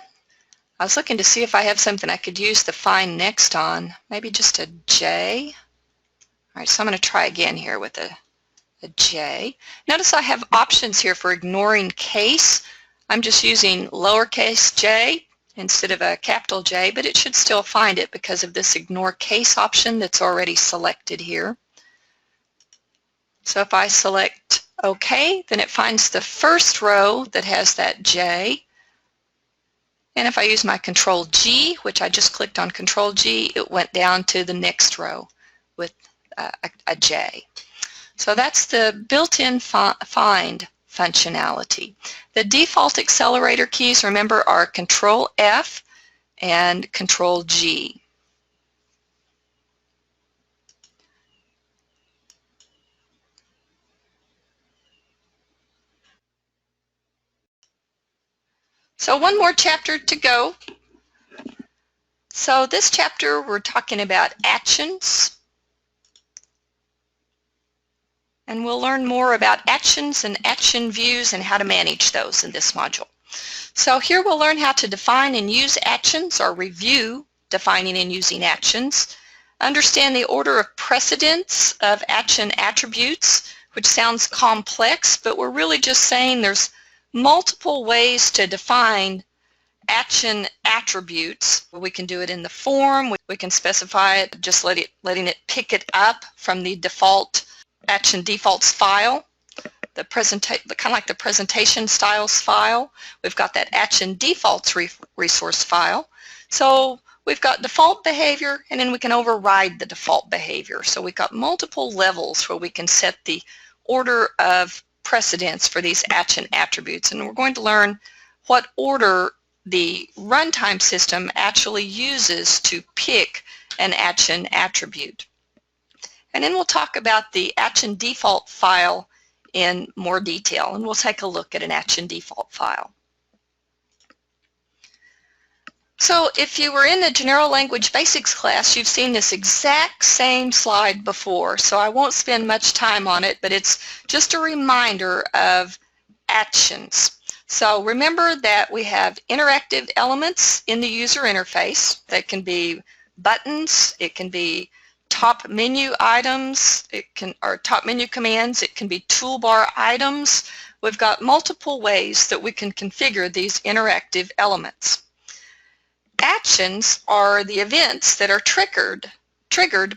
I was looking to see if I have something I could use the find next on, maybe just a J. All right, so I'm going to try again here with a J. Notice I have options here for ignoring case. I'm just using lowercase j instead of a capital J, but it should still find it because of this ignore case option that's already selected here. So if I select OK, then it finds the first row that has that J. And if I use my Control G, which I just clicked on Control G, it went down to the next row with a J. So that's the built-in find functionality. The default accelerator keys, remember, are Control F and Control G. So one more chapter to go. So this chapter we're talking about actions. And we'll learn more about actions and action views and how to manage those in this module. So here we'll learn how to define and use actions, or review defining and using actions, understand the order of precedence of action attributes, which sounds complex, but we're really just saying there's multiple ways to define action attributes. We can do it in the form, we can specify it just letting it pick it up from the default action defaults file, kind of like the presentation styles file. We've got that action defaults resource file. So we've got default behavior, and then we can override the default behavior. So we've got multiple levels where we can set the order of precedence for these action attributes, and we're going to learn what order the runtime system actually uses to pick an action attribute. And then we'll talk about the action default file in more detail, and we'll take a look at an action default file. So if you were in the General Language Basics class, you've seen this exact same slide before, so I won't spend much time on it, but it's just a reminder of actions. So remember that we have interactive elements in the user interface that can be buttons, it can be top menu items, or top menu commands, it can be toolbar items. We've got multiple ways that we can configure these interactive elements. Actions are the events that are triggered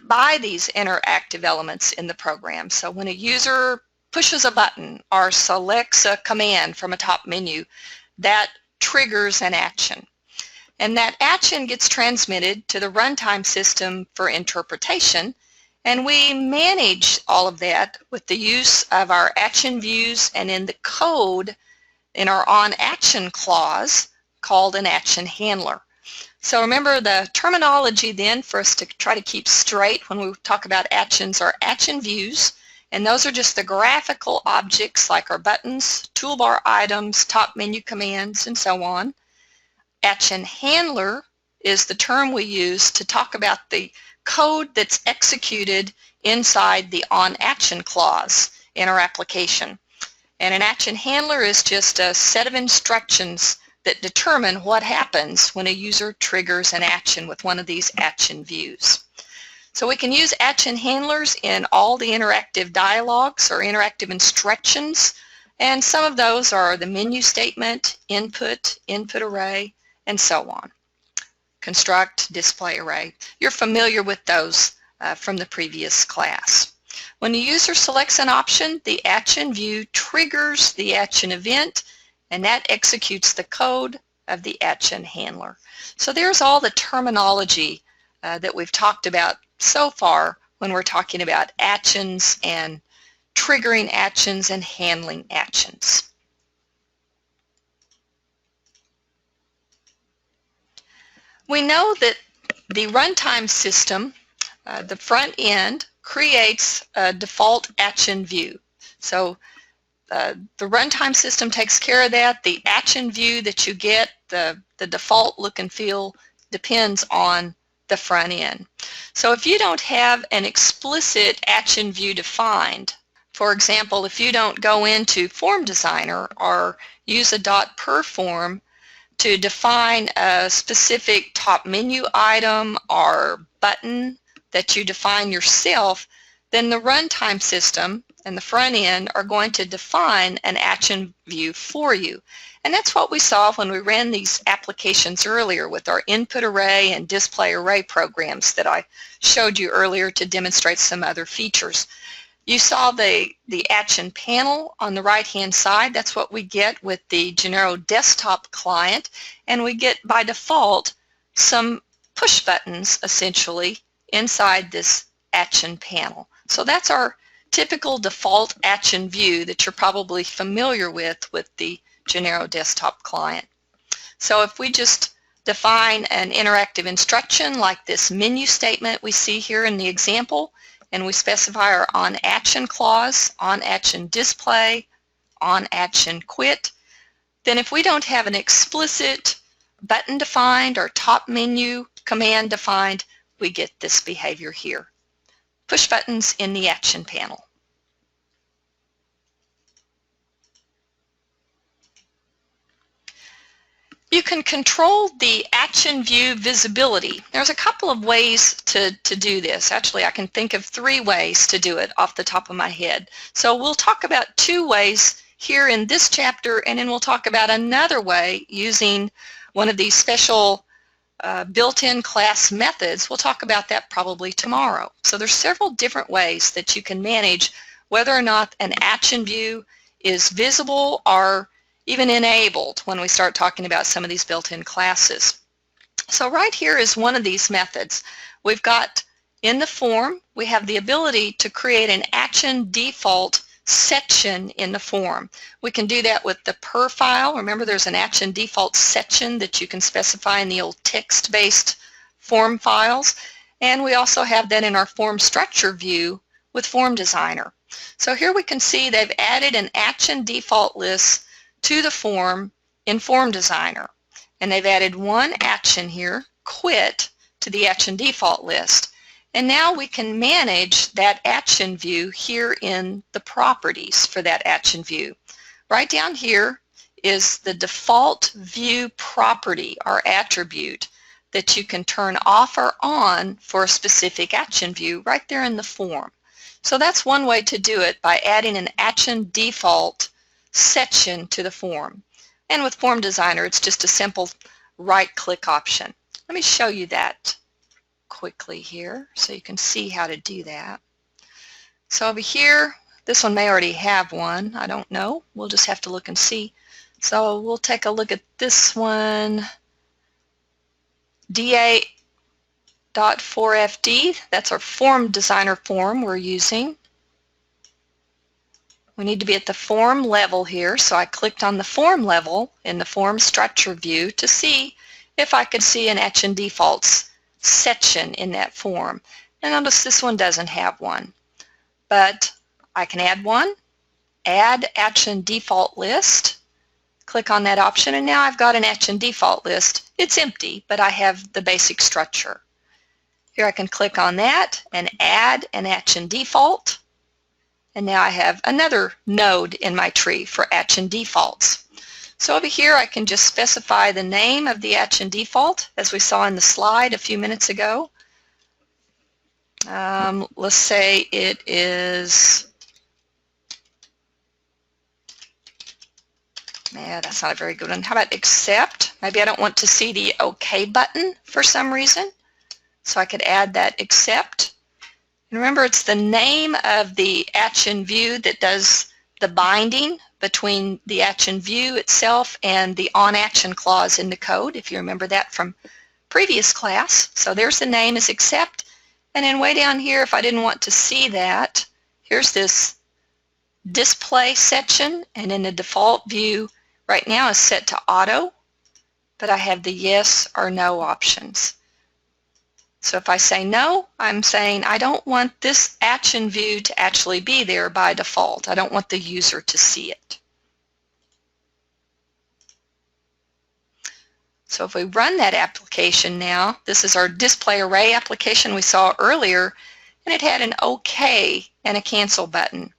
by these interactive elements in the program. So when a user pushes a button or selects a command from a top menu, that triggers an action. And that action gets transmitted to the runtime system for interpretation, and we manage all of that with the use of our action views and in the code in our onAction clause called an action handler. So remember, the terminology then for us to try to keep straight when we talk about actions are action views, and those are just the graphical objects like our buttons, toolbar items, top menu commands, and so on. Action handler is the term we use to talk about the code that's executed inside the onAction clause in our application. And an action handler is just a set of instructions that determine what happens when a user triggers an action with one of these action views. So we can use action handlers in all the interactive dialogues or interactive instructions, and some of those are the menu statement, input, input array, and so on. Construct, display array. You're familiar with those from the previous class. When the user selects an option, the action view triggers the action event, and that executes the code of the action handler. So there's all the terminology that we've talked about so far when we're talking about actions and triggering actions and handling actions. We know that the runtime system, the front end, creates a default action view. So the runtime system takes care of that. The action view that you get, the default look and feel, depends on the front end. So if you don't have an explicit action view defined, for example, if you don't go into Form Designer or use a .per form to define a specific top menu item or button that you define yourself, then the runtime system and the front end are going to define an action view for you. And that's what we saw when we ran these applications earlier with our input array and display array programs that I showed you earlier to demonstrate some other features. You saw the action panel on the right-hand side. That's what we get with the Genero desktop client, and we get by default some push buttons essentially inside this action panel. So that's our typical default action view that you're probably familiar with the Genero desktop client. So if we just define an interactive instruction like this menu statement we see here in the example, and we specify our on-action clause, on-action display, on-action quit, then if we don't have an explicit button defined or top menu command defined, we get this behavior here. Push buttons in the action panel. You can control the action view visibility. There's a couple of ways to do this. Actually, I can think of 3 ways to do it off the top of my head. So we'll talk about 2 ways here in this chapter, and then we'll talk about another way using one of these special built-in class methods. We'll talk about that probably tomorrow. So there's several different ways that you can manage whether or not an action view is visible or even enabled when we start talking about some of these built-in classes. So right here is one of these methods. We've got in the form, we have the ability to create an action default section in the form. We can do that with the per file. Remember, there's an action default section that you can specify in the old text-based form files. And we also have that in our form structure view with Form Designer. So here we can see they've added an action default list to the form in Form Designer. And they've added one action here, quit, to the action default list. And now we can manage that action view here in the properties for that action view. Right down here is the default view property or attribute that you can turn off or on for a specific action view right there in the form. So that's one way to do it, by adding an action default section to the form. And with Form Designer, it's just a simple right-click option. Let me show you that quickly here so you can see how to do that. So over here, this one may already have one. I don't know. We'll just have to look and see. So we'll take a look at this one. DA.4FD, that's our Form Designer form we're using. We need to be at the form level here, so I clicked on the form level in the form structure view to see if I could see an action defaults section in that form. And notice this one doesn't have one, but I can add one, add action default list, click on that option, and now I've got an action default list. It's empty, but I have the basic structure. Here I can click on that and add an action default. And now I have another node in my tree for action defaults. So over here I can just specify the name of the action default as we saw in the slide a few minutes ago. Let's say it is, that's not a very good one. How about accept? Maybe I don't want to see the OK button for some reason. So I could add that accept. And remember, it's the name of the action view that does the binding between the action view itself and the on-action clause in the code, if you remember that from previous class. So there's the name is accept. And then way down here, if I didn't want to see that, here's this display section. And in the default view right now is set to auto, but I have the yes or no options. So if I say no, I'm saying I don't want this action view to actually be there by default. I don't want the user to see it. So if we run that application now, this is our display array application we saw earlier, and it had an OK and a cancel button.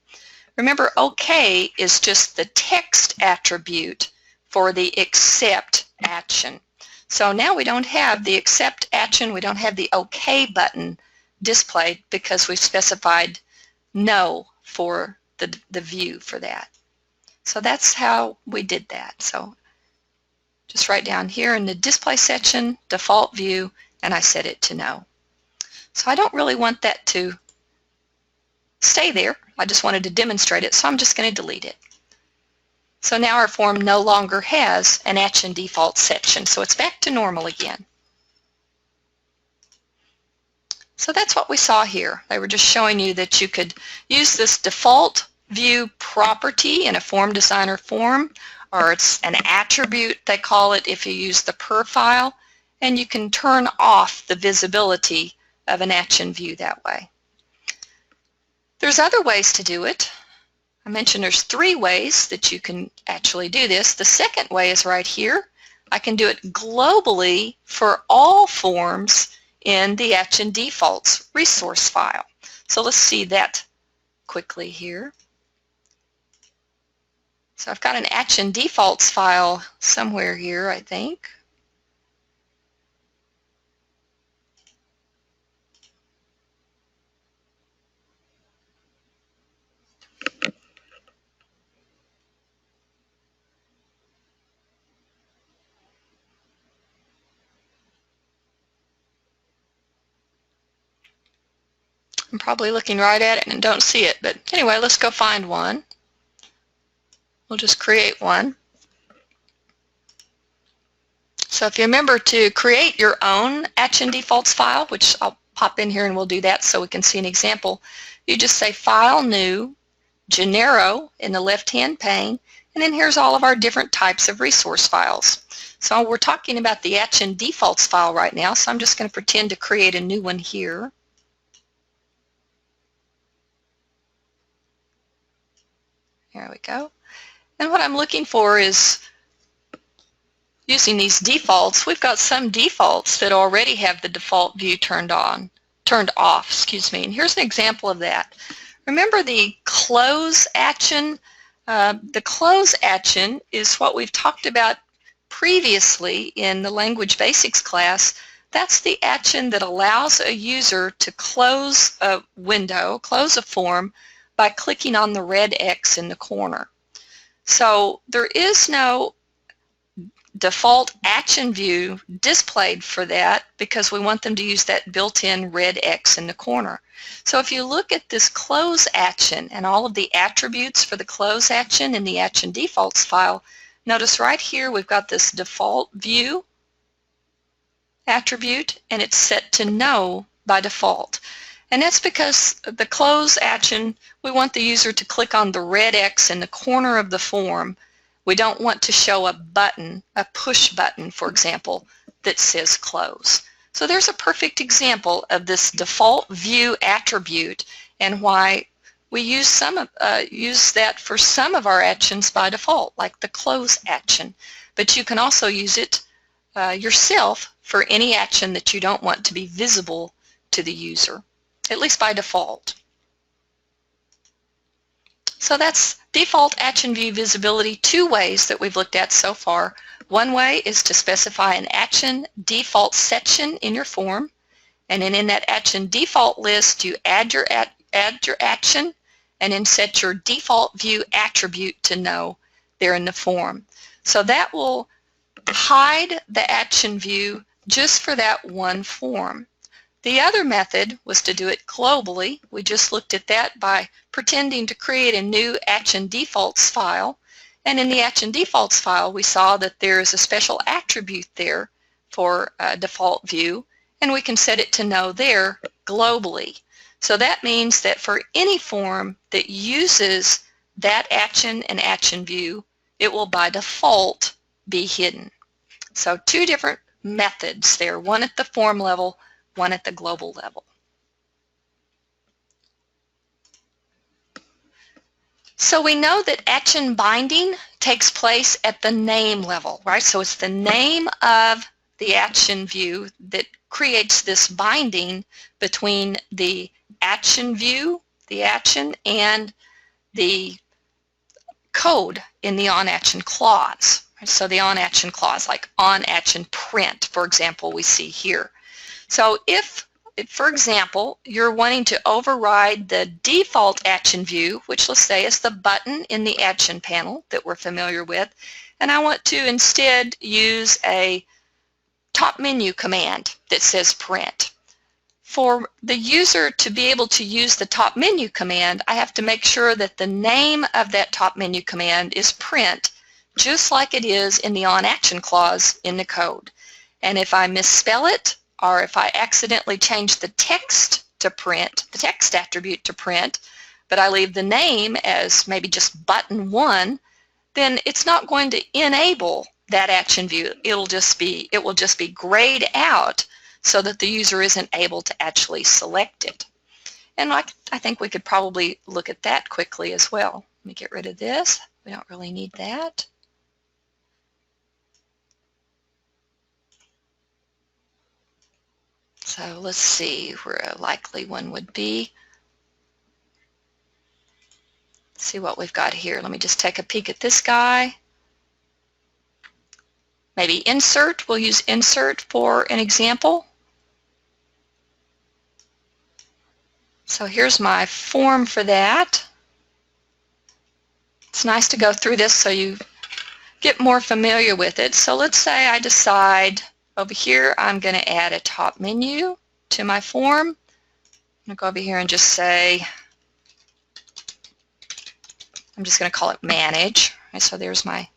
Remember, OK is just the text attribute for the accept action. So now we don't have the accept action, we don't have the OK button displayed because we've specified no for the view for that. So that's how we did that. So just right down here in the display section, default view, and I set it to no. So I don't really want that to stay there. I just wanted to demonstrate it, so I'm just going to delete it. So now our form no longer has an action default section, so it's back to normal again. So that's what we saw here. They were just showing you that you could use this default view property in a form designer form, or it's an attribute, they call it, if you use the per file, and you can turn off the visibility of an action view that way. There's other ways to do it. I mentioned there's 3 ways that you can actually do this. The second way is right here. I can do it globally for all forms in the action defaults resource file. So let's see that quickly here. So I've got an action defaults file somewhere here, I think. I'm probably looking right at it and don't see it, but anyway, let's go find one. We'll just create one. So if you remember to create your own action defaults file, which I'll pop in here and we'll do that so we can see an example, you just say File, New, Genero in the left-hand pane, and then here's all of our different types of resource files. So we're talking about the action defaults file right now, so I'm just going to pretend to create a new one here. There we go. And what I'm looking for is, using these defaults, we've got some defaults that already have the default view turned off, excuse me. And here's an example of that. Remember the close action? The close action is what we've talked about previously in the Language Basics class. That's the action that allows a user to close a window, close a form, by clicking on the red X in the corner. So there is no default action view displayed for that because we want them to use that built-in red X in the corner. So if you look at this close action and all of the attributes for the close action in the action defaults file, notice right here we've got this default view attribute and it's set to no by default. And that's because the close action, we want the user to click on the red X in the corner of the form. We don't want to show a button, a push button, for example, that says close. So there's a perfect example of this default view attribute and why we use that for some of our actions by default, like the close action. But you can also use it yourself for any action that you don't want to be visible to the user, at least by default. So that's default action view visibility, 2 ways that we've looked at so far. One way is to specify an action default section in your form, and then in that action default list you add your action and then set your default view attribute to no there in the form. So that will hide the action view just for that one form. The other method was to do it globally. We just looked at that by pretending to create a new action defaults file. And in the action defaults file, we saw that there is a special attribute there for default view, and we can set it to no there globally. So that means that for any form that uses that action and action view, it will by default be hidden. So 2 different methods there, one at the form level, one at the global level. So we know that action binding takes place at the name level, right? So it's the name of the action view that creates this binding between the action view, the action, and the code in the on-action clause. So the on-action clause, like on-action print, for example, we see here. So if, for example, you're wanting to override the default action view, which let's say is the button in the action panel that we're familiar with, and I want to instead use a top menu command that says print. For the user to be able to use the top menu command, I have to make sure that the name of that top menu command is print, just like it is in the OnAction clause in the code. And if I misspell it, or if I accidentally change the text to print, the text attribute to print, but I leave the name as maybe just button 1, then it's not going to enable that action view. It will just be grayed out so that the user isn't able to actually select it. And I think we could probably look at that quickly as well. Let me get rid of this. We don't really need that. So let's see where a likely one would be. Let's see what we've got here. Let me just take a peek at this guy. Maybe insert. We'll use insert for an example. So here's my form for that. It's nice to go through this so you get more familiar with it. So let's say I decide over here I'm going to add a top menu to my form. I'm going to go over here and just say, I'm just going to call it manage. Right, so there's my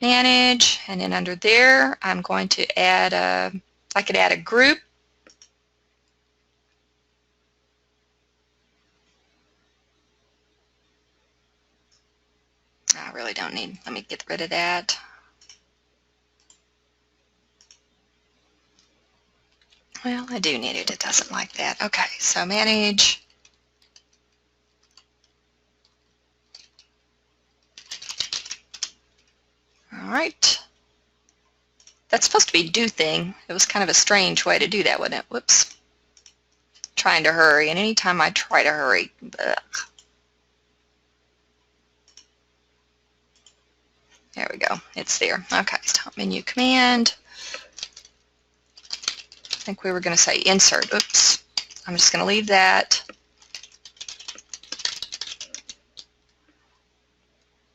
manage, and then under there I'm going to add I could add a group. I really don't need, let me get rid of that. Well, I do need it. It doesn't like that. Okay, so manage. All right. That's supposed to be do thing. It was kind of a strange way to do that, wasn't it? Whoops. Trying to hurry, and anytime I try to hurry, ugh. There we go. It's there. Okay, top menu command. I think we were going to say insert. Oops. I'm just going to leave that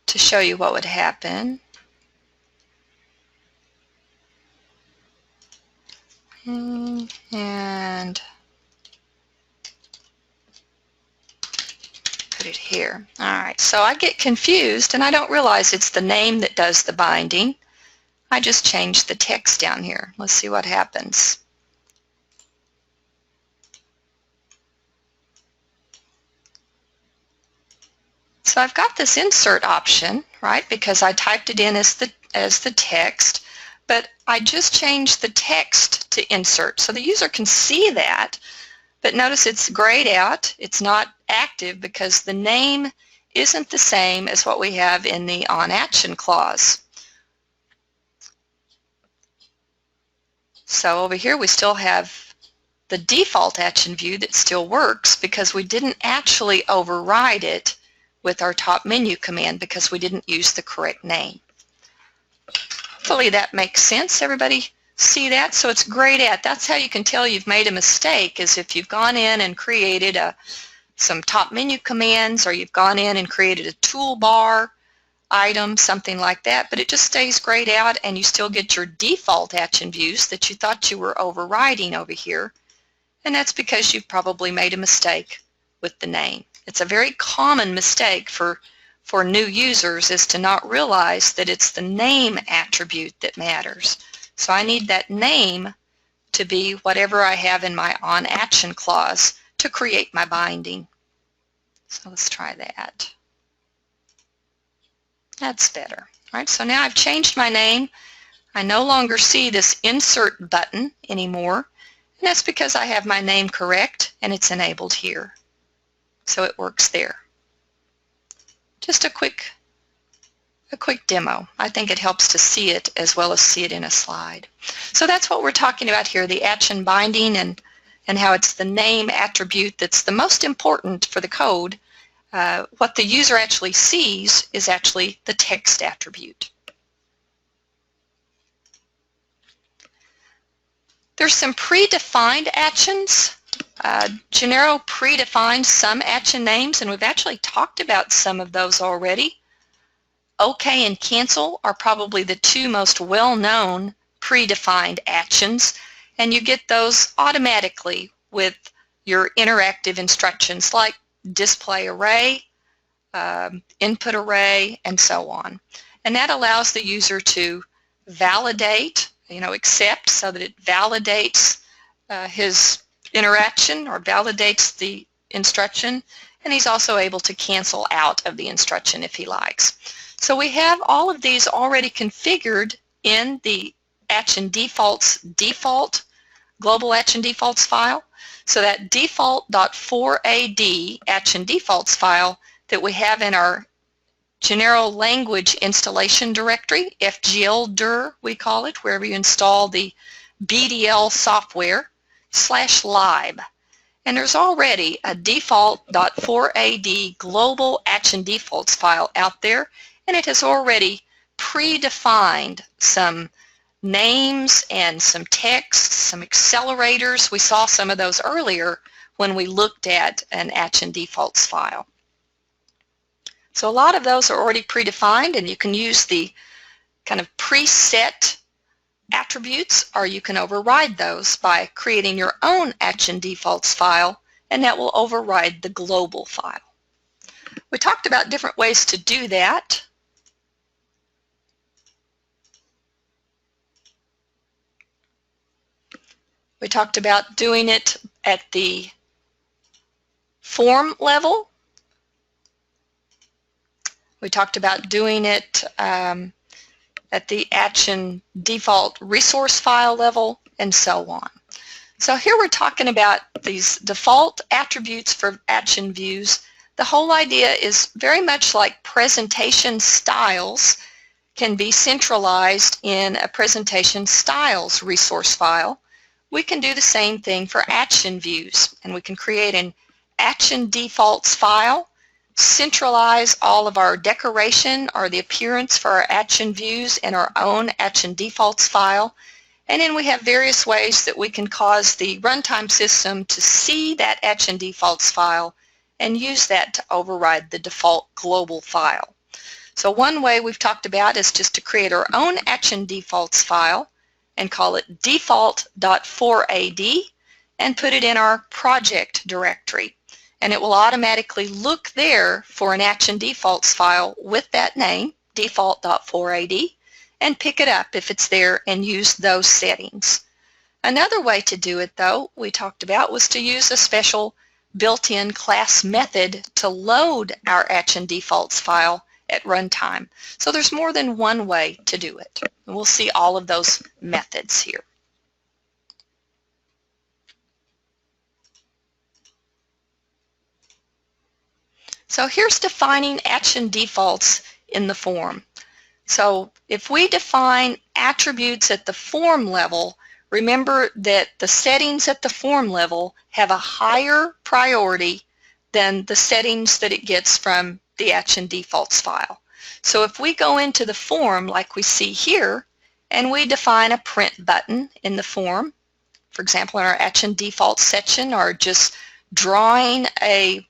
to show you what would happen. And put it here. All right, so I get confused and I don't realize it's the name that does the binding. I just changed the text down here. Let's see what happens. So I've got this insert option, right, because I typed it in as the text, but I just changed the text to insert. So the user can see that, but notice it's grayed out. It's not active because the name isn't the same as what we have in the OnAction clause. So over here we still have the default action view that still works because we didn't actually override it with our top menu command because we didn't use the correct name. Hopefully that makes sense. Everybody see that? So it's grayed out. That's how you can tell you've made a mistake, is if you've gone in and created some top menu commands, or you've gone in and created a toolbar item, something like that, but it just stays grayed out and you still get your default action views that you thought you were overriding over here. And that's because you've probably made a mistake with the name. It's a very common mistake for new users, is to not realize that it's the name attribute that matters. So I need that name to be whatever I have in my OnAction clause to create my binding. So let's try that. That's better. All right, so now I've changed my name. I no longer see this insert button anymore, and that's because I have my name correct and it's enabled here. So it works there. Just a quick demo. I think it helps to see it as well as see it in a slide. So that's what we're talking about here, the action binding and how it's the name attribute that's the most important for the code. What the user actually sees is actually the text attribute. There's some predefined actions. Genero predefines some action names, and we've actually talked about some of those already. OK and cancel are probably the two most well-known predefined actions, and you get those automatically with your interactive instructions like display array, input array, and so on. And that allows the user to validate, accept, so that it validates his interaction or validates the instruction, and he's also able to cancel out of the instruction if he likes. So we have all of these already configured in the Action Defaults default global Action Defaults file. So that default.4ad Action Defaults file that we have in our Genero language installation directory, FGLDIR we call it, wherever you install the BDL software, /lib. And there's already a default.4ad global Action Defaults file out there, and it has already predefined some names and some text, some accelerators. We saw some of those earlier when we looked at an Action Defaults file. So a lot of those are already predefined, and you can use the kind of preset attributes, or you can override those by creating your own Action Defaults file, and that will override the global file. We talked about different ways to do that. We talked about doing it at the form level. We talked about doing it at the Action Default Resource File level, and so on. So here we're talking about these default attributes for action views. The whole idea is very much like presentation styles can be centralized in a presentation styles resource file. We can do the same thing for action views, and we can create an Action Defaults file, centralize all of our decoration or the appearance for our action views in our own Action Defaults file, and then we have various ways that we can cause the runtime system to see that Action Defaults file and use that to override the default global file. So one way we've talked about is just to create our own Action Defaults file and call it default.4ad and put it in our project directory. And it will automatically look there for an Action Defaults file with that name, default.4ad, and pick it up if it's there and use those settings. Another way to do it, though, we talked about, was to use a special built-in class method to load our Action Defaults file at runtime. So there's more than one way to do it. And we'll see all of those methods here. So here's defining Action Defaults in the form. So if we define attributes at the form level, remember that the settings at the form level have a higher priority than the settings that it gets from the Action Defaults file. So if we go into the form like we see here, and we define a print button in the form, for example in our Action Defaults section, or just drawing a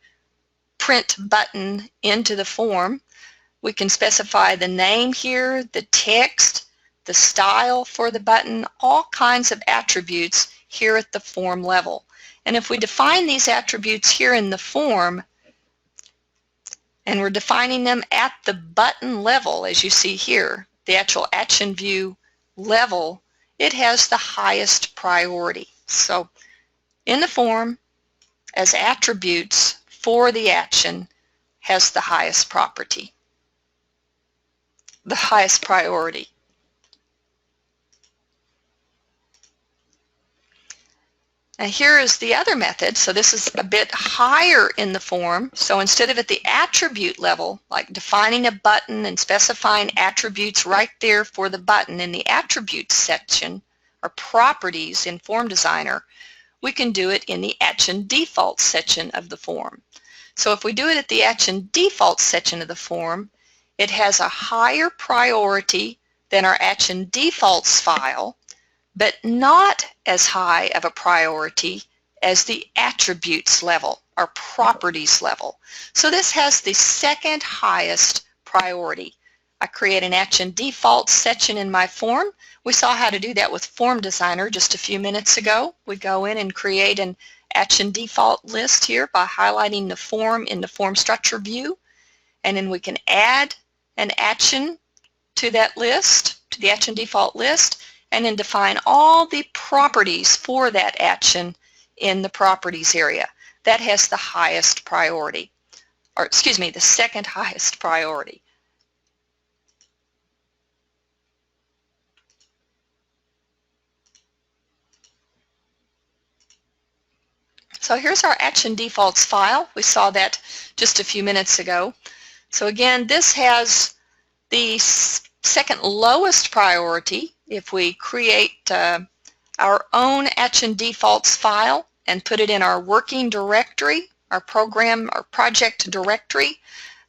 print button into the form, we can specify the name here, the text, the style for the button, all kinds of attributes here at the form level. And if we define these attributes here in the form, and we're defining them at the button level, as you see here, the actual action view level, it has the highest priority. So in the form, as attributes for the action, has the highest property, the highest priority. And here is the other method. So this is a bit higher in the form. So instead of at the attribute level, like defining a button and specifying attributes right there for the button in the attributes section or properties in Form Designer, we can do it in the Action Defaults section of the form. So if we do it at the Action Defaults section of the form, it has a higher priority than our Action Defaults file, but not as high of a priority as the attributes level or properties level. So this has the second highest priority. I create an Action Defaults section in my form. We saw how to do that with Form Designer just a few minutes ago. We go in and create an action default list here by highlighting the form in the form structure view, and then we can add an action to that list, to the action default list, and then define all the properties for that action in the properties area. That has the highest priority, or excuse me, the second highest priority. So here's our action defaults file. We saw that just a few minutes ago. So again, this has the second lowest priority. If we create our own action defaults file and put it in our working directory, our program or project directory,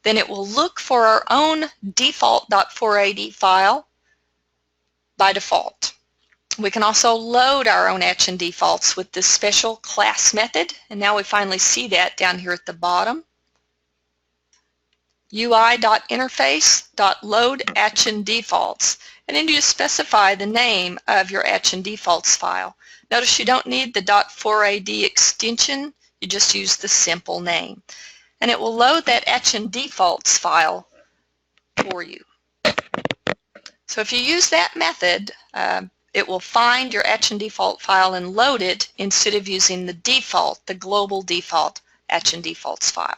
then it will look for our own default.4ad file by default. We can also load our own action defaults with this special class method, and now we finally see that down here at the bottom. UI.interface.load_action_defaults, and then you just specify the name of your action defaults file. Notice you don't need the .4ad extension, you just use the simple name. And it will load that action defaults file for you. So if you use that method, it will find your action default file and load it instead of using the default, the global default action defaults file.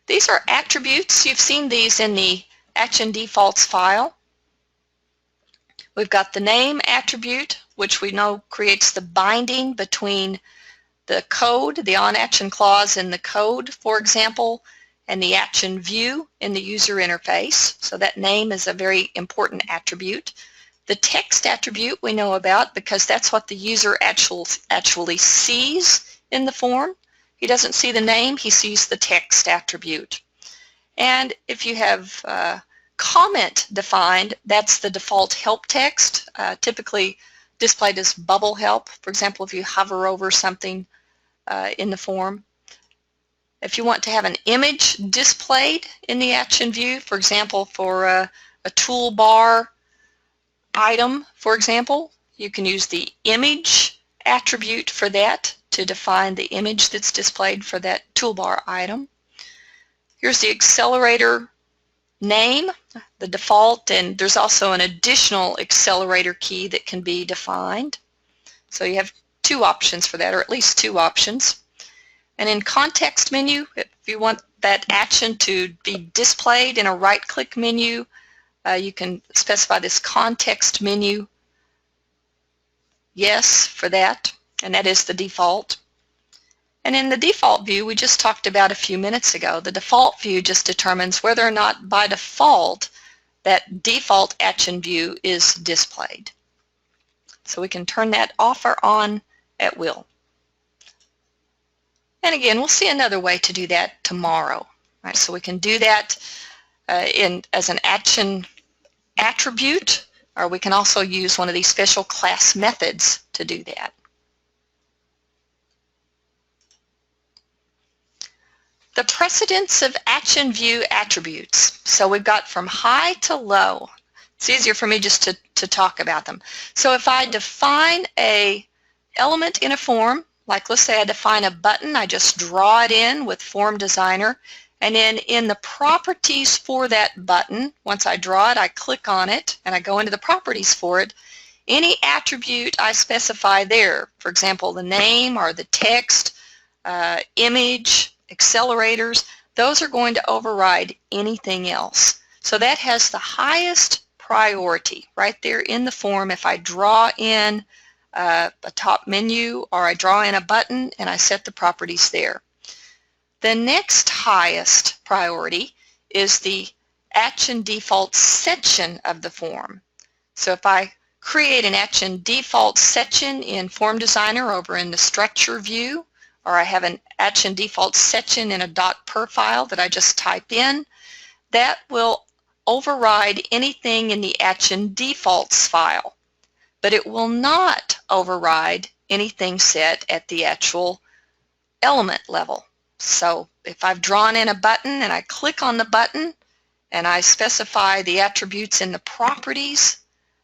These are attributes. You've seen these in the action defaults file. We've got the name attribute, which we know creates the binding between the code, the on-action clause in the code, for example, and the action view in the user interface. So that name is a very important attribute. The text attribute we know about because that's what the user actually sees in the form. He doesn't see the name, he sees the text attribute. And if you have comment defined, that's the default help text, typically displayed as bubble help. For example, if you hover over something in the form. If you want to have an image displayed in the action view, for example, for a toolbar item, for example, you can use the image attribute for that to define the image that's displayed for that toolbar item. Here's the accelerator name, the default, and there's also an additional accelerator key that can be defined. So you have two options for that, or at least two options. And in context menu, if you want that action to be displayed in a right-click menu, you can specify this context menu yes for that, and that is the default. And in the default view we just talked about a few minutes ago, the default view just determines whether or not by default that default action view is displayed. So we can turn that off or on at will. And again, we'll see another way to do that tomorrow. Right, so we can do that as an action attribute, or we can also use one of these special class methods to do that. The precedence of action view attributes. So we've got from high to low. It's easier for me just to talk about them. So if I define a element in a form, like let's say I define a button, I just draw it in with Form Designer, and then in the properties for that button, once I draw it, I click on it, and I go into the properties for it. Any attribute I specify there, for example, the name or the text, image, accelerators, those are going to override anything else. So that has the highest priority right there in the form. If I draw in a top menu or I draw in a button and I set the properties there. The next highest priority is the action default section of the form. So if I create an action default section in Form Designer over in the structure view, or I have an action default section in a .per file that I just type in, that will override anything in the action defaults file, but it will not override anything set at the actual element level. So if I've drawn in a button and I click on the button and I specify the attributes in the properties,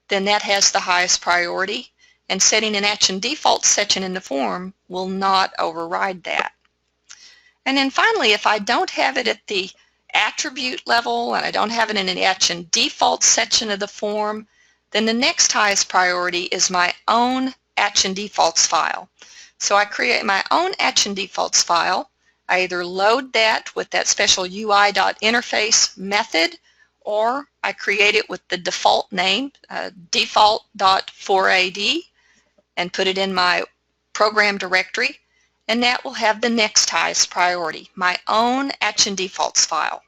then that has the highest priority, and setting an action default section in the form will not override that. And then finally, if I don't have it at the attribute level and I don't have it in an action default section of the form, then the next highest priority is my own action defaults file. So I create my own action defaults file. I either load that with that special UI.interface method, or I create it with the default name, default.4ad, and put it in my program directory, and that will have the next highest priority, my own action defaults file.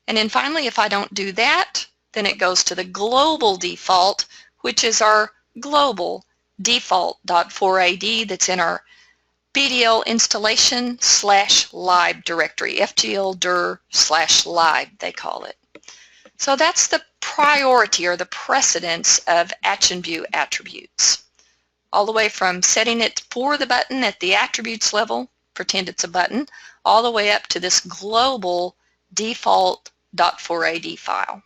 And then finally, if I don't do that, then it goes to the global default, which is our global default.4ad that's in our BDL installation /lib directory, FGL-dir/lib they call it. So that's the priority or the precedence of action view attributes. All the way from setting it for the button at the attributes level, pretend it's a button, all the way up to this global default.4ad file.